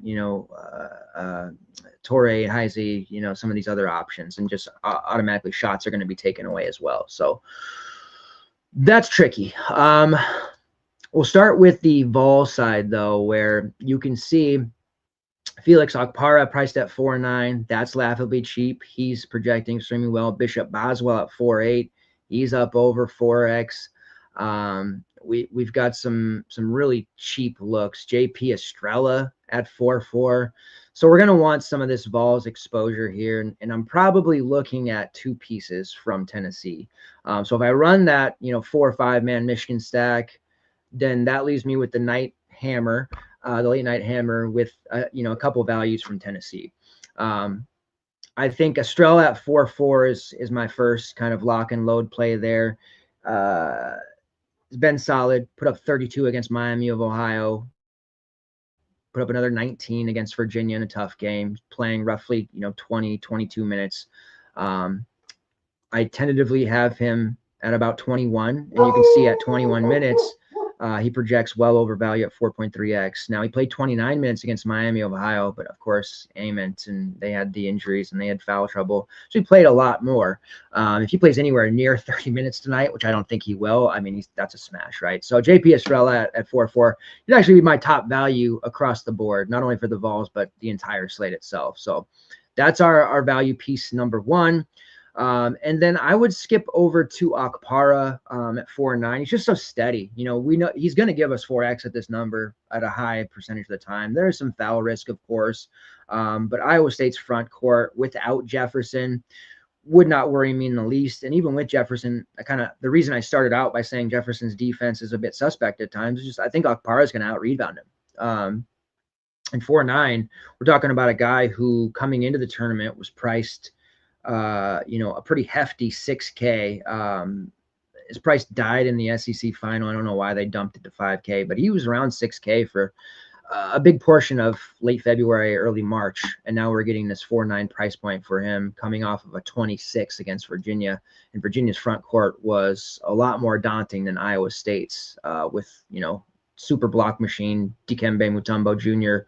Torrey, Heisey, some of these other options, and just automatically shots are going to be taken away as well. So that's tricky. We'll start with the Vol side, though, where you can see Felix Okpara priced at 4.9. That's laughably cheap. He's projecting extremely well. Bishop Boswell at 4.8. He's up over 4x. We've got some really cheap looks. JP Estrella at 4.4. So we're going to want some of this Vols exposure here. And I'm probably looking at 2 pieces from Tennessee. So if I run that, 4 or 5 man Michigan stack, then that leaves me with the night hammer, the late night hammer with, a couple values from Tennessee. I think Estrella at 4.4 is my first kind of lock and load play there. It's been solid, put up 32 against Miami of Ohio, put up another 19 against Virginia in a tough game, playing roughly, 20, 22 minutes. I tentatively have him at about 21, and you can see at 21 minutes, he projects well over value at 4.3x. Now, he played 29 minutes against Miami of Ohio, but of course, Ament, and they had the injuries and they had foul trouble. So he played a lot more. If he plays anywhere near 30 minutes tonight, which I don't think he will, I mean, that's a smash, right? So JP Estrella at 4.4, he'd actually be my top value across the board, not only for the Vols, but the entire slate itself. So that's our value piece number 1. And then I would skip over to Okpara at 4.9. He's just so steady. We know he's going to give us 4x at this number at a high percentage of the time. There is some foul risk, of course, but Iowa State's front court without Jefferson would not worry me in the least. And even with Jefferson, the reason I started out by saying Jefferson's defense is a bit suspect at times is just I think Okpara is going to out-rebound him. And 4.9, we're talking about a guy who coming into the tournament was priced a pretty hefty 6K. His price died in the SEC final. I don't know why they dumped it to 5K, but he was around 6K for a big portion of late February, early March. And now we're getting this 4.9 price point for him coming off of a 26 against Virginia. And Virginia's front court was a lot more daunting than Iowa State's with, super block machine, Dikembe Mutombo Jr.,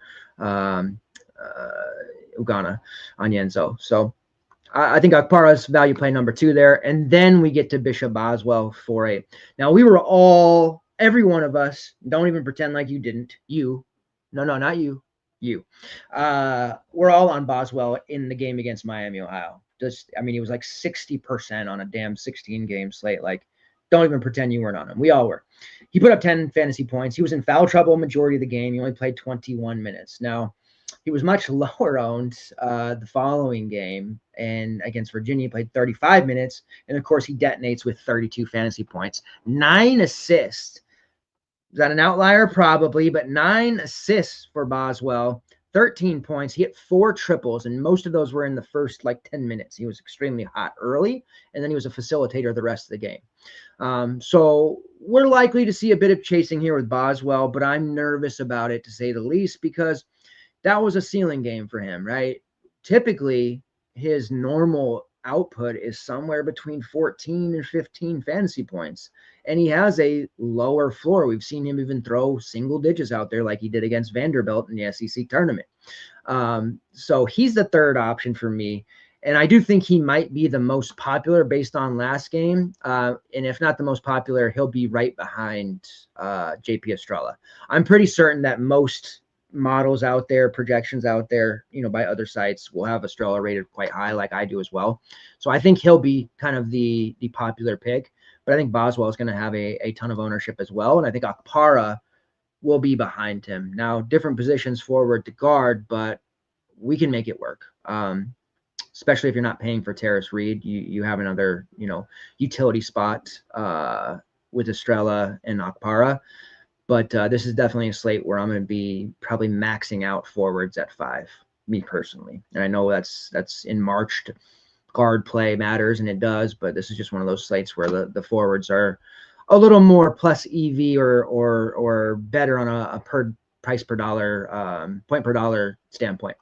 Ugana, Onyenso. So I think Okpara's value play number 2 there. And then we get to Bishop Boswell 4.8. Now, we were every one of us, don't even pretend like you didn't. No, not you. We're all on Boswell in the game against Miami, Ohio. He was like 60% on a damn 16-game slate. Like, don't even pretend you weren't on him. We all were. He put up 10 fantasy points. He was in foul trouble majority of the game. He only played 21 minutes. Now, he was much lower owned the following game, and against Virginia, he played 35 minutes, and of course, he detonates with 32 fantasy points. 9 assists. Is that an outlier? Probably, but 9 assists for Boswell, 13 points. He hit 4 triples, and most of those were in the first 10 minutes. He was extremely hot early, and then he was a facilitator the rest of the game. So we're likely to see a bit of chasing here with Boswell, but I'm nervous about it, to say the least, because that was a ceiling game for him, right? Typically, his normal output is somewhere between 14 and 15 fantasy points, and he has a lower floor. We've seen him even throw single digits out there like he did against Vanderbilt in the SEC tournament. So he's the third option for me, and I do think he might be the most popular based on last game, and if not the most popular, he'll be right behind JP Estrella. I'm pretty certain that most models out there, projections out there, by other sites will have Estrella rated quite high, like I do as well. So I think he'll be kind of the popular pick. but I think Boswell is going to have a ton of ownership as well. And I think Akpara will be behind him. Now, different positions forward to guard, but we can make it work. Especially if you're not paying for Terrace Reed, you have another, utility spot with Estrella and Akpara. But this is definitely a slate where I'm going to be probably maxing out forwards at 5, me personally. And I know that's in March. Guard play matters, and it does, but this is just one of those slates where the forwards are a little more plus EV or better on a per price per dollar, point per dollar standpoint.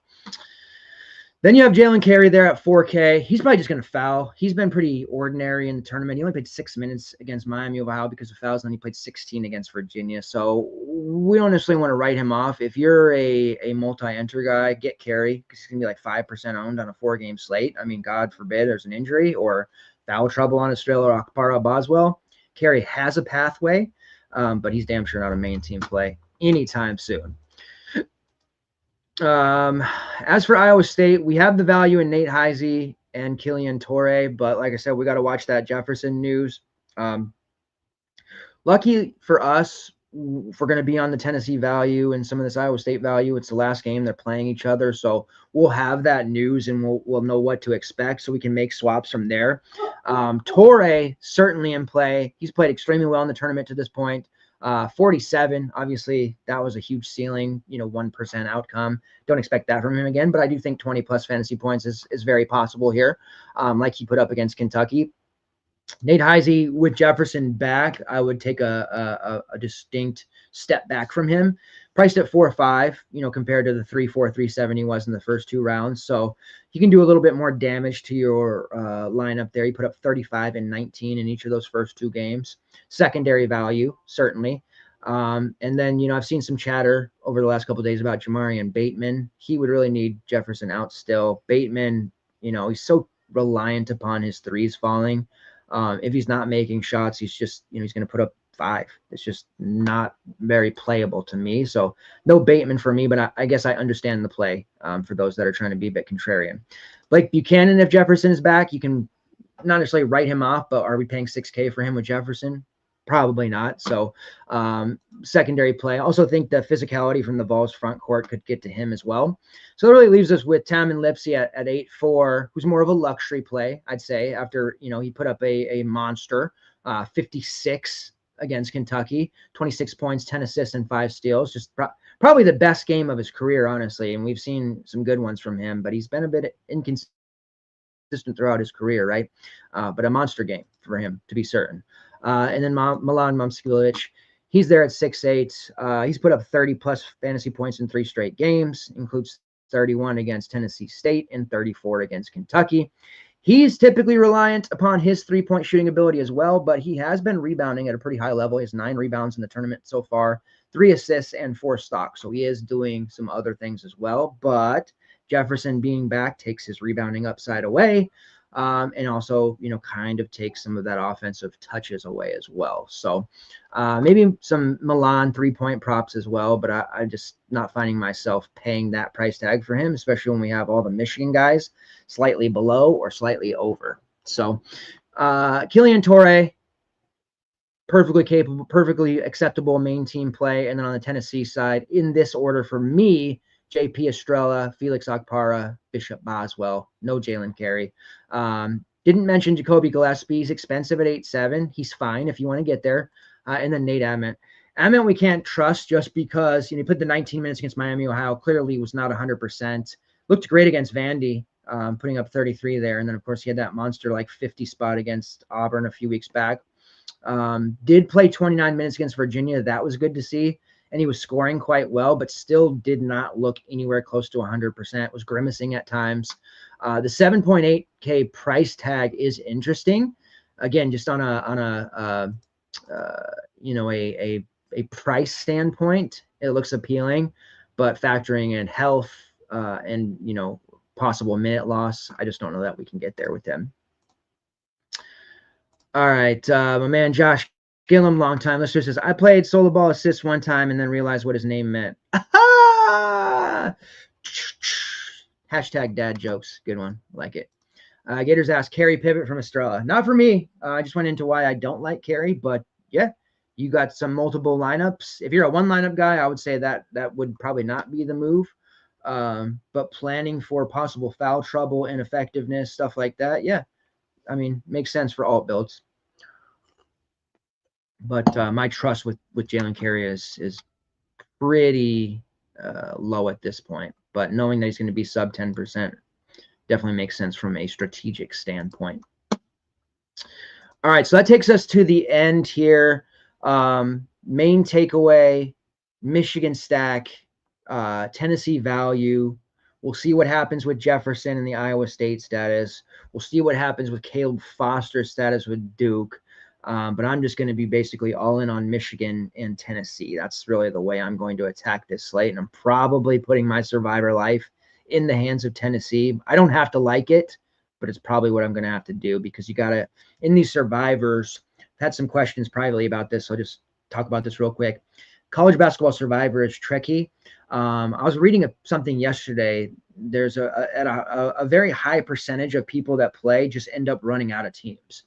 Then you have Jalen Carey there at 4K. He's probably just going to foul. He's been pretty ordinary in the tournament. He only played 6 minutes against Miami of Ohio because of fouls, and then he played 16 against Virginia. So we don't necessarily want to write him off. If you're a multi-enter guy, get Carey because he's going to be like 5% owned on a 4-game slate. I mean, God forbid there's an injury or foul trouble on Estrella or Akpara Boswell. Carey has a pathway, but he's damn sure not a main team play anytime soon. As for Iowa State, we have the value in Nate Heisey and Killian Torrey, but like I said, we got to watch that Jefferson news. Lucky for us, if we're going to be on the Tennessee value and some of this Iowa State value, it's the last game they're playing each other, so we'll have that news and we'll know what to expect, so we can make swaps from there. Torrey certainly in play. He's played extremely well in the tournament to this point. 47, obviously that was a huge ceiling, 1% outcome. Don't expect that from him again, but I do think 20 plus fantasy points is very possible here. Like he put up against Kentucky. Nate Heisey with Jefferson back, I would take a distinct step back from him. Priced at 4-5, compared to the 3-4, 3-7 he was in the first 2 rounds. So he can do a little bit more damage to your lineup there. He put up 35 and 19 in each of those first 2 games. Secondary value, certainly. And then, I've seen some chatter over the last couple of days about Jamarian Bateman. He would really need Jefferson out still. Bateman, he's so reliant upon his threes falling. If he's not making shots, he's just, he's going to put up 5. It's just not very playable to me. So no Bateman for me, but I guess I understand the play for those that are trying to be a bit contrarian. Blake Buchanan, if Jefferson is back, you can not necessarily write him off, but are we paying $6K for him with Jefferson? Probably not. So secondary play. I also think the physicality from the Vols front court could get to him as well. So that really leaves us with Tamin Lipsey at 8-4, who's more of a luxury play, I'd say, after, he put up a monster 56 against Kentucky, 26 points, 10 assists, and 5 steals. Just probably the best game of his career, honestly. And we've seen some good ones from him, but he's been a bit inconsistent throughout his career, right? But a monster game for him, to be certain. And then Milan Momcilovic, he's there at 6'8". He's put up 30-plus fantasy points in 3 straight games, includes 31 against Tennessee State and 34 against Kentucky. He's typically reliant upon his 3-point shooting ability as well, but he has been rebounding at a pretty high level. He has 9 rebounds in the tournament so far, 3 assists, and 4 stocks. So he is doing some other things as well, but Jefferson being back takes his rebounding upside away. And also, kind of takes some of that offensive touches away as well. So maybe some Milan 3-point props as well, but I'm just not finding myself paying that price tag for him, especially when we have all the Michigan guys slightly below or slightly over. So Killian Torrey, perfectly capable, perfectly acceptable main team play. And then on the Tennessee side, in this order for me, JP Estrella, Felix Akpara, Bishop Boswell, no Jalen Carey. Didn't mention Jacoby Gillespie. He's expensive at 8-7. He's fine if you want to get there. And then Nate Ament. Ament we can't trust just because he put the 19 minutes against Miami, Ohio. Clearly was not 100%. Looked great against Vandy, putting up 33 there. And then, of course, he had that monster 50 spot against Auburn a few weeks back. Did play 29 minutes against Virginia. That was good to see. And he was scoring quite well, but still did not look anywhere close to 100%. Was grimacing at times. The 7.8K price tag is interesting. Again, just on a price standpoint, it looks appealing, but factoring in health and possible minute loss, I just don't know that we can get there with them. All right, my man Josh Gillum, long-time listener, says, I played solo ball assist one time and then realized what his name meant. Hashtag dad jokes. Good one. Like it. Gators asked Carey pivot from Estrella. Not for me. I just went into why I don't like Carey, but yeah, you got some multiple lineups. If you're a one lineup guy, I would say that would probably not be the move. But planning for possible foul trouble, ineffectiveness, stuff like that, yeah, I mean, makes sense for alt builds. But my trust with Jalen Carey is pretty low at this point. But knowing that he's going to be sub 10% definitely makes sense from a strategic standpoint. All right, so that takes us to the end here. Main takeaway, Michigan stack, Tennessee value. We'll see what happens with Jefferson and the Iowa State status. We'll see what happens with Caleb Foster's status with Duke. But I'm just going to be basically all in on Michigan and Tennessee. That's really the way I'm going to attack this slate. And I'm probably putting my survivor life in the hands of Tennessee. I don't have to like it, but it's probably what I'm going to have to do because you got to, in these survivors, I've had some questions privately about this. So I'll just talk about this real quick. College basketball survivor is tricky. I was reading something yesterday. There's a very high percentage of people that play just end up running out of teams.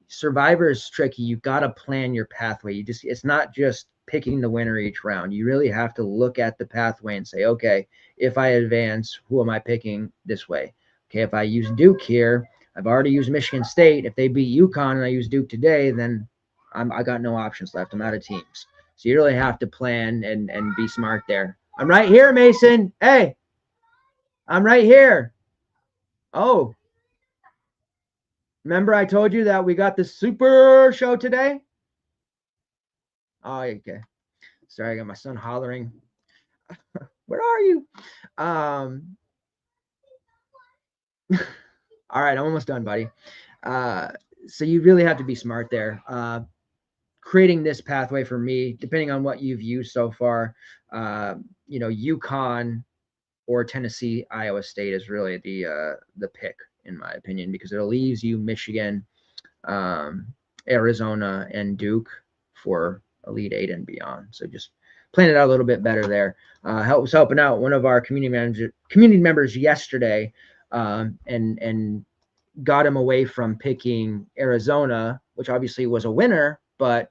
Survivor is tricky. You got to plan your pathway. It's not just picking the winner each round. You really have to look at the pathway and say, okay, if I advance, who am I picking this way? Okay, if I use Duke here, I've already used Michigan State. If they beat UConn and I use Duke today, then I got no options left. I'm out of teams. So you really have to plan and be smart there. I'm right here, Mason. Hey, I'm right here. Oh, remember I told you that we got the super show today? Oh, okay. Sorry, I got my son hollering. Where are you? All right, I'm almost done, buddy. So you really have to be smart there. Creating this pathway for me, depending on what you've used so far, UConn or Tennessee, Iowa State is really the pick, in my opinion, because it leaves you Michigan, Arizona, and Duke for Elite Eight and beyond. So just plan it out a little bit better there. Was helping out one of our community members yesterday, and got him away from picking Arizona, which obviously was a winner, but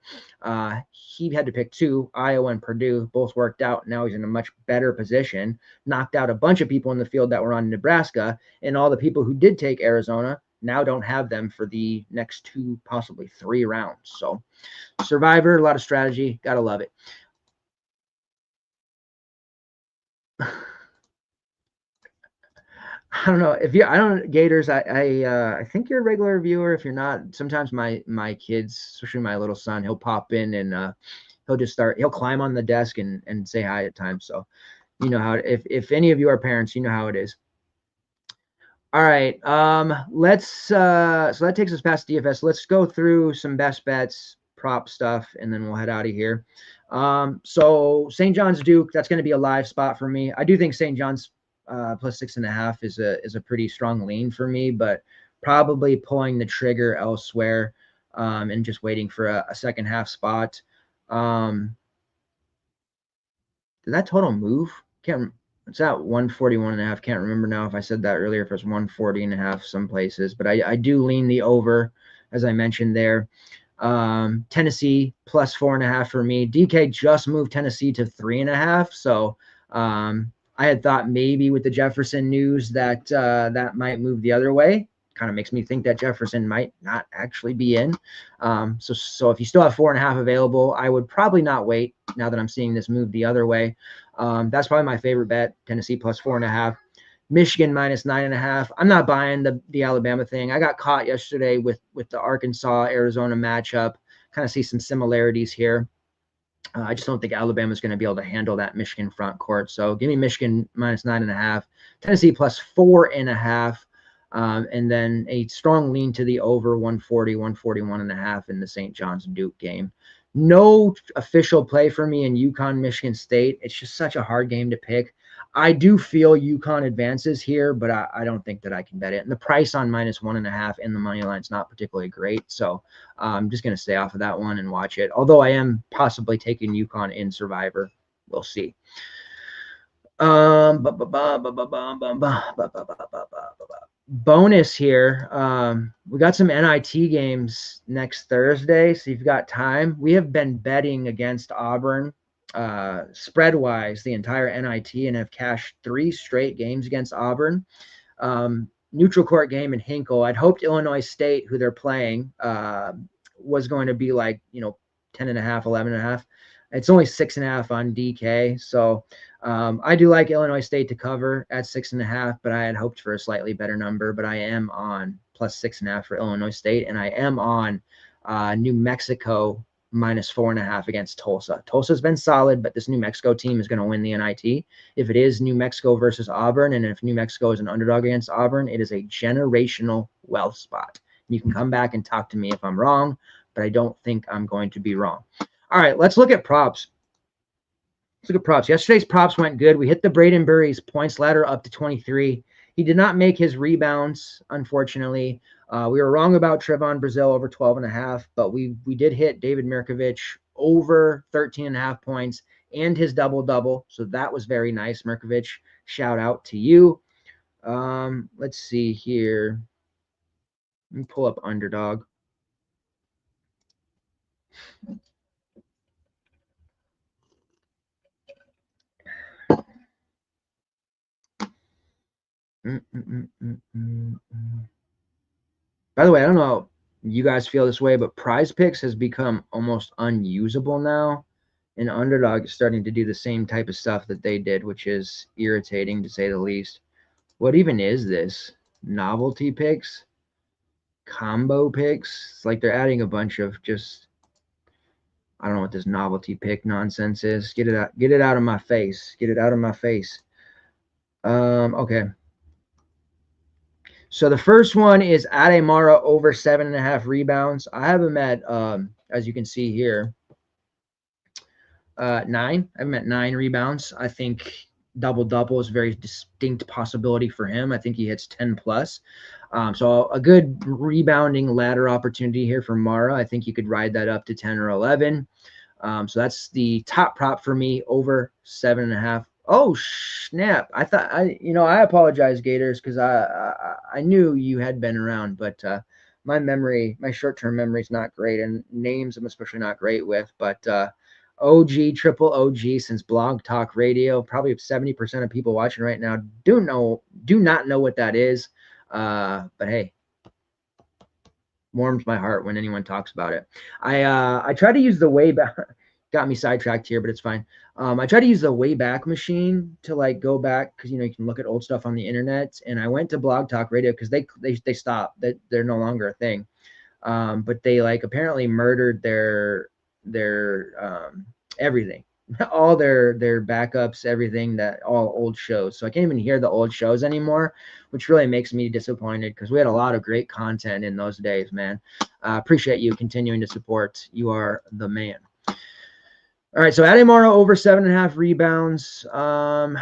he had to pick two, Iowa and Purdue. Both worked out. Now he's in a much better position, knocked out a bunch of people in the field that were on Nebraska, and all the people who did take Arizona now don't have them for the next 2, possibly 3 rounds. So survivor, a lot of strategy. Got to love it. I don't know if you. I don't Gators. I think you're a regular viewer. If you're not, sometimes my kids, especially my little son, he'll pop in and he'll climb on the desk and say hi at times. So you know how. If any of you are parents, you know how it is. All right. Let's. So that takes us past DFS. Let's go through some best bets, prop stuff, and then we'll head out of here. So St. John's Duke. That's going to be a live spot for me. I do think St. John's plus 6.5 is a pretty strong lean for me, but probably pulling the trigger elsewhere and just waiting for a second half spot. Did that total move? It's at 141.5. Can't remember now if I said that earlier, if it's 140.5 some places, but I do lean the over, as I mentioned there. Tennessee plus 4.5 for me. DK just moved Tennessee to 3.5. So I had thought maybe with the Jefferson news that that might move the other way. Kind of makes me think that Jefferson might not actually be in. So if you still have 4.5 available, I would probably not wait now that I'm seeing this move the other way. That's probably my favorite bet, Tennessee plus 4.5. Michigan minus 9.5. I'm not buying the Alabama thing. I got caught yesterday with the Arkansas-Arizona matchup. Kind of see some similarities here. I just don't think Alabama's going to be able to handle that Michigan front court. So give me Michigan minus 9.5, Tennessee plus 4.5, and then a strong lean to the over 140, 141.5 in the St. John's Duke game. No official play for me in UConn, Michigan State. It's just such a hard game to pick. I do feel UConn advances here, but I don't think that I can bet it. And the price on minus 1.5 in the money line is not particularly great. So I'm just going to stay off of that one and watch it. Although I am possibly taking UConn in Survivor. We'll see. bonus here. We got some NIT games next Thursday, so you've got time. We have been betting against Auburn spread-wise the entire NIT and have cashed 3 straight games against Auburn. Neutral court game in Hinkle. I'd hoped Illinois State, who they're playing, was going to be like, 10.5, 11.5. It's only 6.5 on DK. So I do like Illinois State to cover at 6.5, but I had hoped for a slightly better number. But I am on plus 6.5 for Illinois State, and I am on New Mexico minus 4.5 against Tulsa. Tulsa's been solid, but this New Mexico team is going to win the NIT. If it is New Mexico versus Auburn, and if New Mexico is an underdog against Auburn, it is a generational wealth spot. You can come back and talk to me if I'm wrong, but I don't think I'm going to be wrong. All right, let's look at props. Let's look at props. Yesterday's props went good. We hit the Braden Burry's points ladder up to 23. He did not make his rebounds, unfortunately. We were wrong about Trevon Brazile over 12.5, but we did hit David Mirkovich over 13.5 points and his double-double, so that was very nice. Mirkovich, shout out to you. Let's see here. Let me pull up Underdog. By the way, I don't know if you guys feel this way, but Prize Picks has become almost unusable now. And Underdog is starting to do the same type of stuff that they did, which is irritating to say the least. What even is this? Novelty picks? Combo picks? It's like they're adding a bunch of just, I don't know what this novelty pick nonsense is. Get it out of my face. Get it out of my face. Okay. So the first one is Ademara over 7.5 rebounds. I have him at, as you can see here, 9. I have him at 9 rebounds. I think double-double is a very distinct possibility for him. I think he hits 10 plus. So a good rebounding ladder opportunity here for Mara. I think you could ride that up to 10 or 11. So that's the top prop for me, over 7.5. Oh snap! I thought I apologize, Gators, because I knew you had been around, but my short-term memory is not great, and names I'm especially not great with. But OG, triple OG since Blog Talk Radio, probably 70% of people watching right now do not know what that is. But hey, warms my heart when anyone talks about it. I try to use the way back. Got me sidetracked here, but it's fine. I try to use the Wayback Machine to like go back because you can look at old stuff on the internet. And I went to Blog Talk Radio because they stopped. That they're no longer a thing. But they like apparently murdered their everything, all their backups, everything, that all old shows. So I can't even hear the old shows anymore, which really makes me disappointed because we had a lot of great content in those days, man. Appreciate you continuing to support. You are the man. All right, so Ademara over 7.5 rebounds. I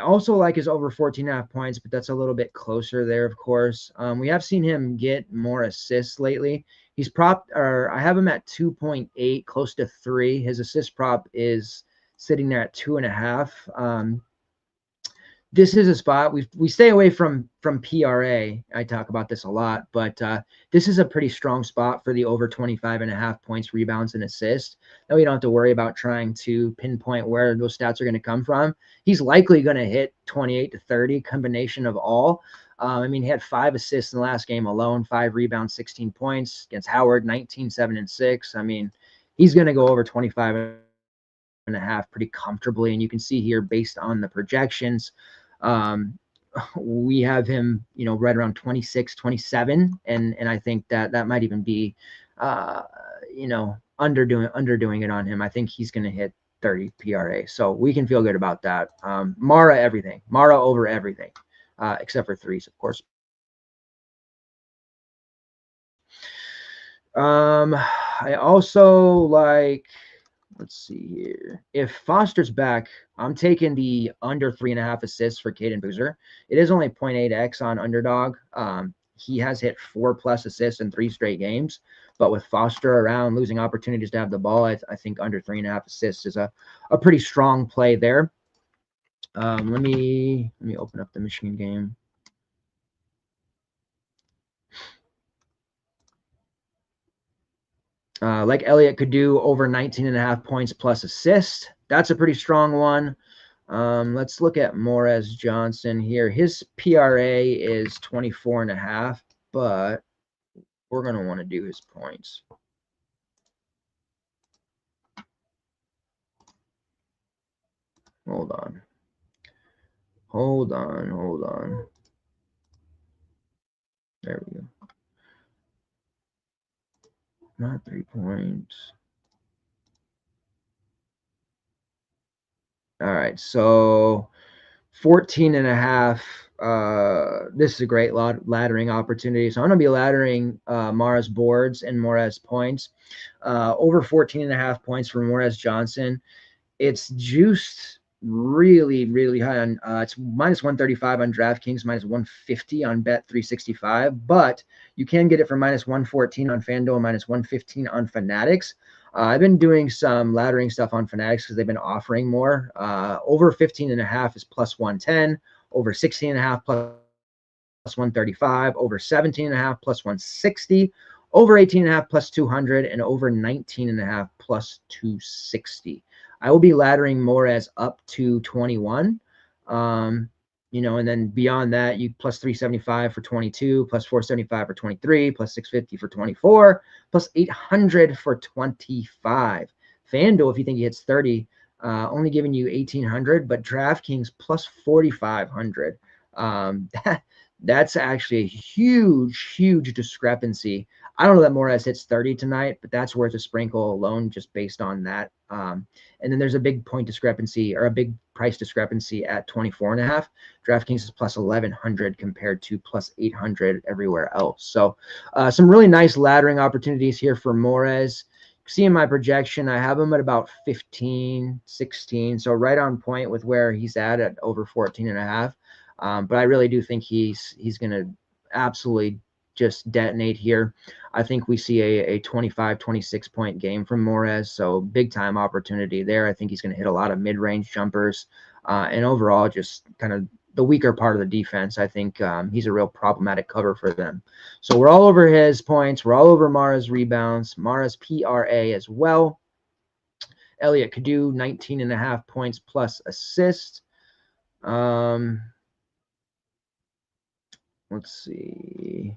also like his over 14.5 points, but that's a little bit closer there, of course. We have seen him get more assists lately. He's I have him at 2.8, close to 3. His assist prop is sitting there at 2.5. This is a spot we stay away from PRA. I talk about this a lot, but this is a pretty strong spot for the over 25.5 points, rebounds, and assists. Now we don't have to worry about trying to pinpoint where those stats are going to come from. He's likely going to hit 28 to 30 combination of all. He had 5 assists in the last game alone, 5 rebounds, 16 points against Howard, 19, 7, and 6. He's going to go over 25.5 pretty comfortably, and you can see here based on the projections. We have him, right around 26, 27. And I think that might even be, underdoing it on him. I think he's going to hit 30 PRA. So we can feel good about that. Mara, everything. Mara over everything, except for threes, of course. I also like, let's see here. If Foster's back, I'm taking the under 3.5 assists for Caden Boozer. It is only 0.8x on Underdog. He has hit 4+ assists in 3 straight games, but with Foster around, losing opportunities to have the ball, I think under 3.5 assists is a pretty strong play there. Let me open up the Michigan game. Like Elliott could do over 19.5 points plus assist. That's a pretty strong one. Let's look at Morez Johnson here. His PRA is 24.5, but we're going to want to do his points. Hold on. There we go. Not 3 points. All right, so 14.5. This is a great laddering opportunity. So I'm going to be laddering Mara's boards and Morez points. Over 14.5 points for Morez Johnson. It's juiced really, really high on it's minus 135 on DraftKings, minus 150 on Bet365, but you can get it for minus 114 on FanDuel, minus 115 on Fanatics. I've been doing some laddering stuff on Fanatics because they've been offering more. Over 15.5 is plus 110, over 16.5 plus 135, over 17.5 plus 160, over 18.5 plus 200, and over 19.5 plus 260. I will be laddering Morez up to 21. And then beyond that, you plus 375 for 22, plus 475 for 23, plus 650 for 24, plus 800 for 25. FanDuel, if you think he hits 30, only giving you 1,800, but DraftKings plus 4,500. That's actually a huge discrepancy. I don't know that Morez hits 30 tonight, but that's worth a sprinkle alone just based on that. And then there's a big point discrepancy or a big price discrepancy at 24.5. DraftKings is plus 1,100 compared to plus 800 everywhere else. So some really nice laddering opportunities here for Morez. See in my projection, I have him at about 15, 16. So right on point with where he's at over 14.5. But I really do think he's going to absolutely just detonate here. I think we see a 25, 26 point game from Morez. So big time opportunity there. I think he's going to hit a lot of mid-range jumpers. And overall, just kind of the weaker part of the defense. I think he's a real problematic cover for them. So we're all over his points. We're all over Mara's rebounds, Mara's PRA as well. Elliott could do 19.5 points plus assist. Let's see.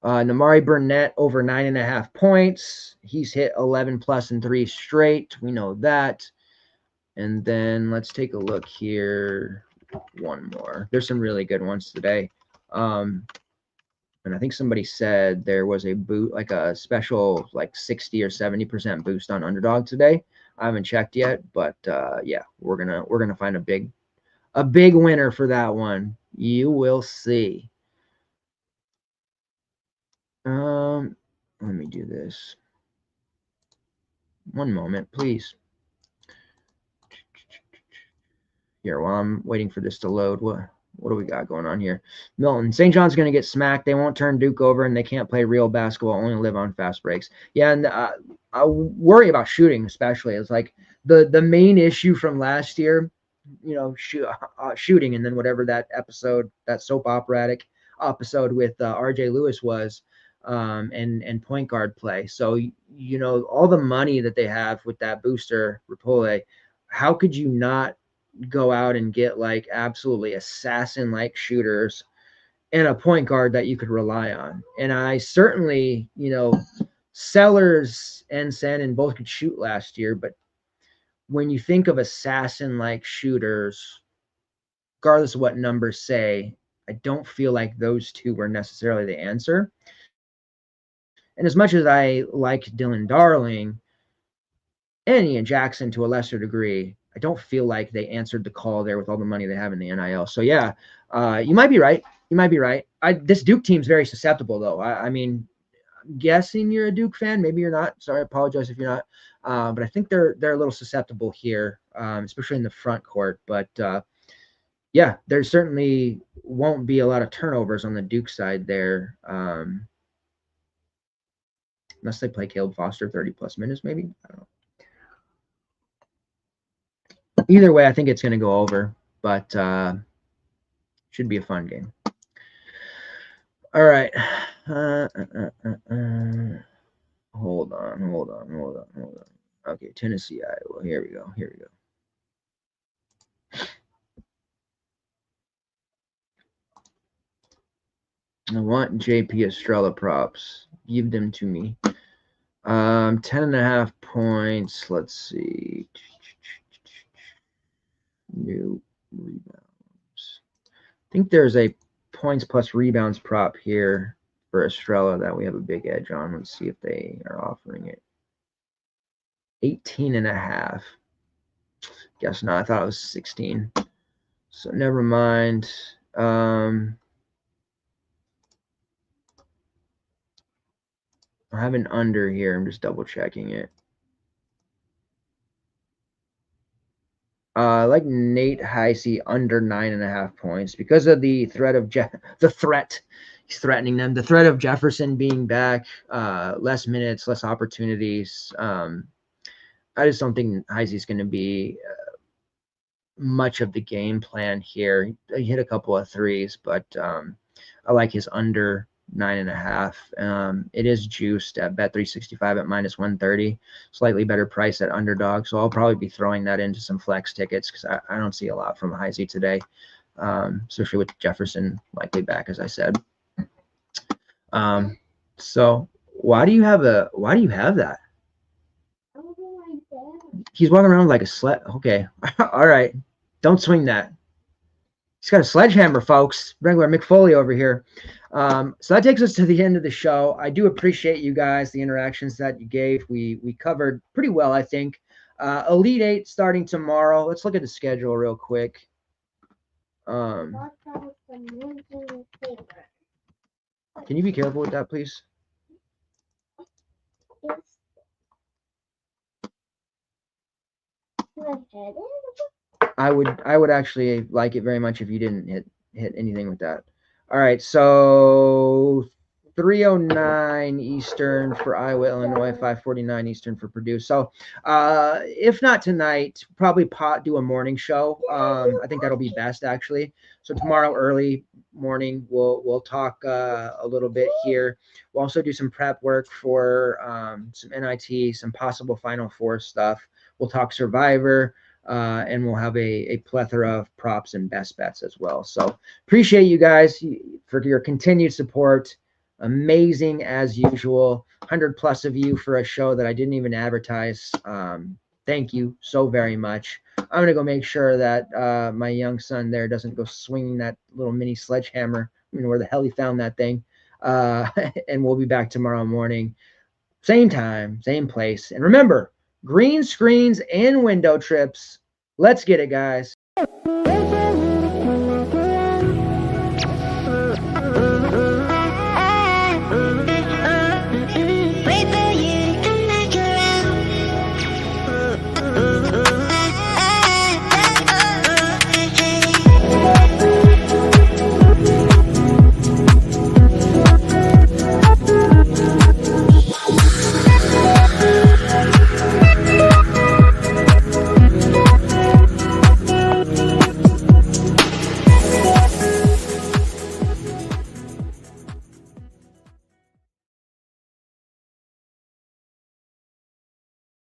Namari Burnett over 9.5 points. He's hit 11 plus in 3 straight. We know that. And then let's take a look here. One more. There's some really good ones today. And I think somebody said there was a boot, like a special, like 60 or 70% boost on Underdog today. I haven't checked yet, but yeah, we're gonna find a big winner for that one. You will see. Let me do this. One moment, please. Here, while I'm waiting for this to load, what do we got going on here? Milton, St. John's going to get smacked. They won't turn Duke over, and they can't play real basketball, only live on fast breaks. Yeah, and I worry about shooting especially. It's like the main issue from last year, shooting, and then whatever that episode, that soap operatic episode with RJ Lewis was, and point guard play. So, all the money that they have with that booster, Rapole, how could you not go out and get like absolutely assassin-like shooters and a point guard that you could rely on? And I certainly, Sellers and Sandin both could shoot last year, but when you think of assassin-like shooters, regardless of what numbers say, I don't feel like those two were necessarily the answer. And as much as I like Dylan Darling and Ian Jackson to a lesser degree, I don't feel like they answered the call there with all the money they have in the NIL. So yeah, you might be right. This Duke team's very susceptible, though. I mean, I'm guessing you're a Duke fan. Maybe you're not. Sorry, I apologize if you're not. But I think they're a little susceptible here, especially in the front court. But yeah, there certainly won't be a lot of turnovers on the Duke side there, unless they play Caleb Foster 30-plus minutes, maybe. I don't know. Either way, I think it's going to go over, but should be a fun game. All right. Hold on. Okay, Tennessee, Iowa. Here we go. I want JP Estrella props. Give them to me. 10.5 points. Let's see. New rebounds. I think there's a points plus rebounds prop here for Estrella that we have a big edge on. Let's see if they are offering it. 18.5. Guess not. I thought it was 16. So never mind. I have an under here. I'm just double checking it. I like Nate Heisey under 9.5 points because of the threat of he's threatening them. The threat of Jefferson being back, less minutes, less opportunities. I just don't think Heisey's going to be much of the game plan here. He hit a couple of threes, but I like his under 9.5. It is juiced at Bet365 at minus 130, slightly better price at underdog. So I'll probably be throwing that into some flex tickets because I don't see a lot from Heisey today, especially with Jefferson likely back, as I said. So why do you have that? He's walking around like a sled. Okay, all right, don't swing that. He's got a sledgehammer, folks. Regular McFoley over here. So that takes us to the end of the show. I do appreciate you guys, the interactions that you gave. We covered pretty well, I think. Elite 8 starting tomorrow. Let's look at the schedule real quick. Can you be careful with that, please? I would actually like it very much if you didn't hit anything with that. All right, so 3:09 Eastern for Iowa, Illinois, 5:49 Eastern for Purdue. So if not tonight, probably do a morning show. I think that'll be best, actually. So tomorrow early morning, we'll talk a little bit here. We'll also do some prep work for some NIT, some possible Final Four stuff. We'll talk Survivor. And we'll have a plethora of props and best bets as well. So appreciate you guys for your continued support. Amazing as usual. 100+ of you for a show that I didn't even advertise. Thank you so very much. I'm going to go make sure that my young son there doesn't go swinging that little mini sledgehammer. I mean, where the hell he found that thing. And we'll be back tomorrow morning. Same time, same place. And remember, green screens and window trips. Let's get it, guys.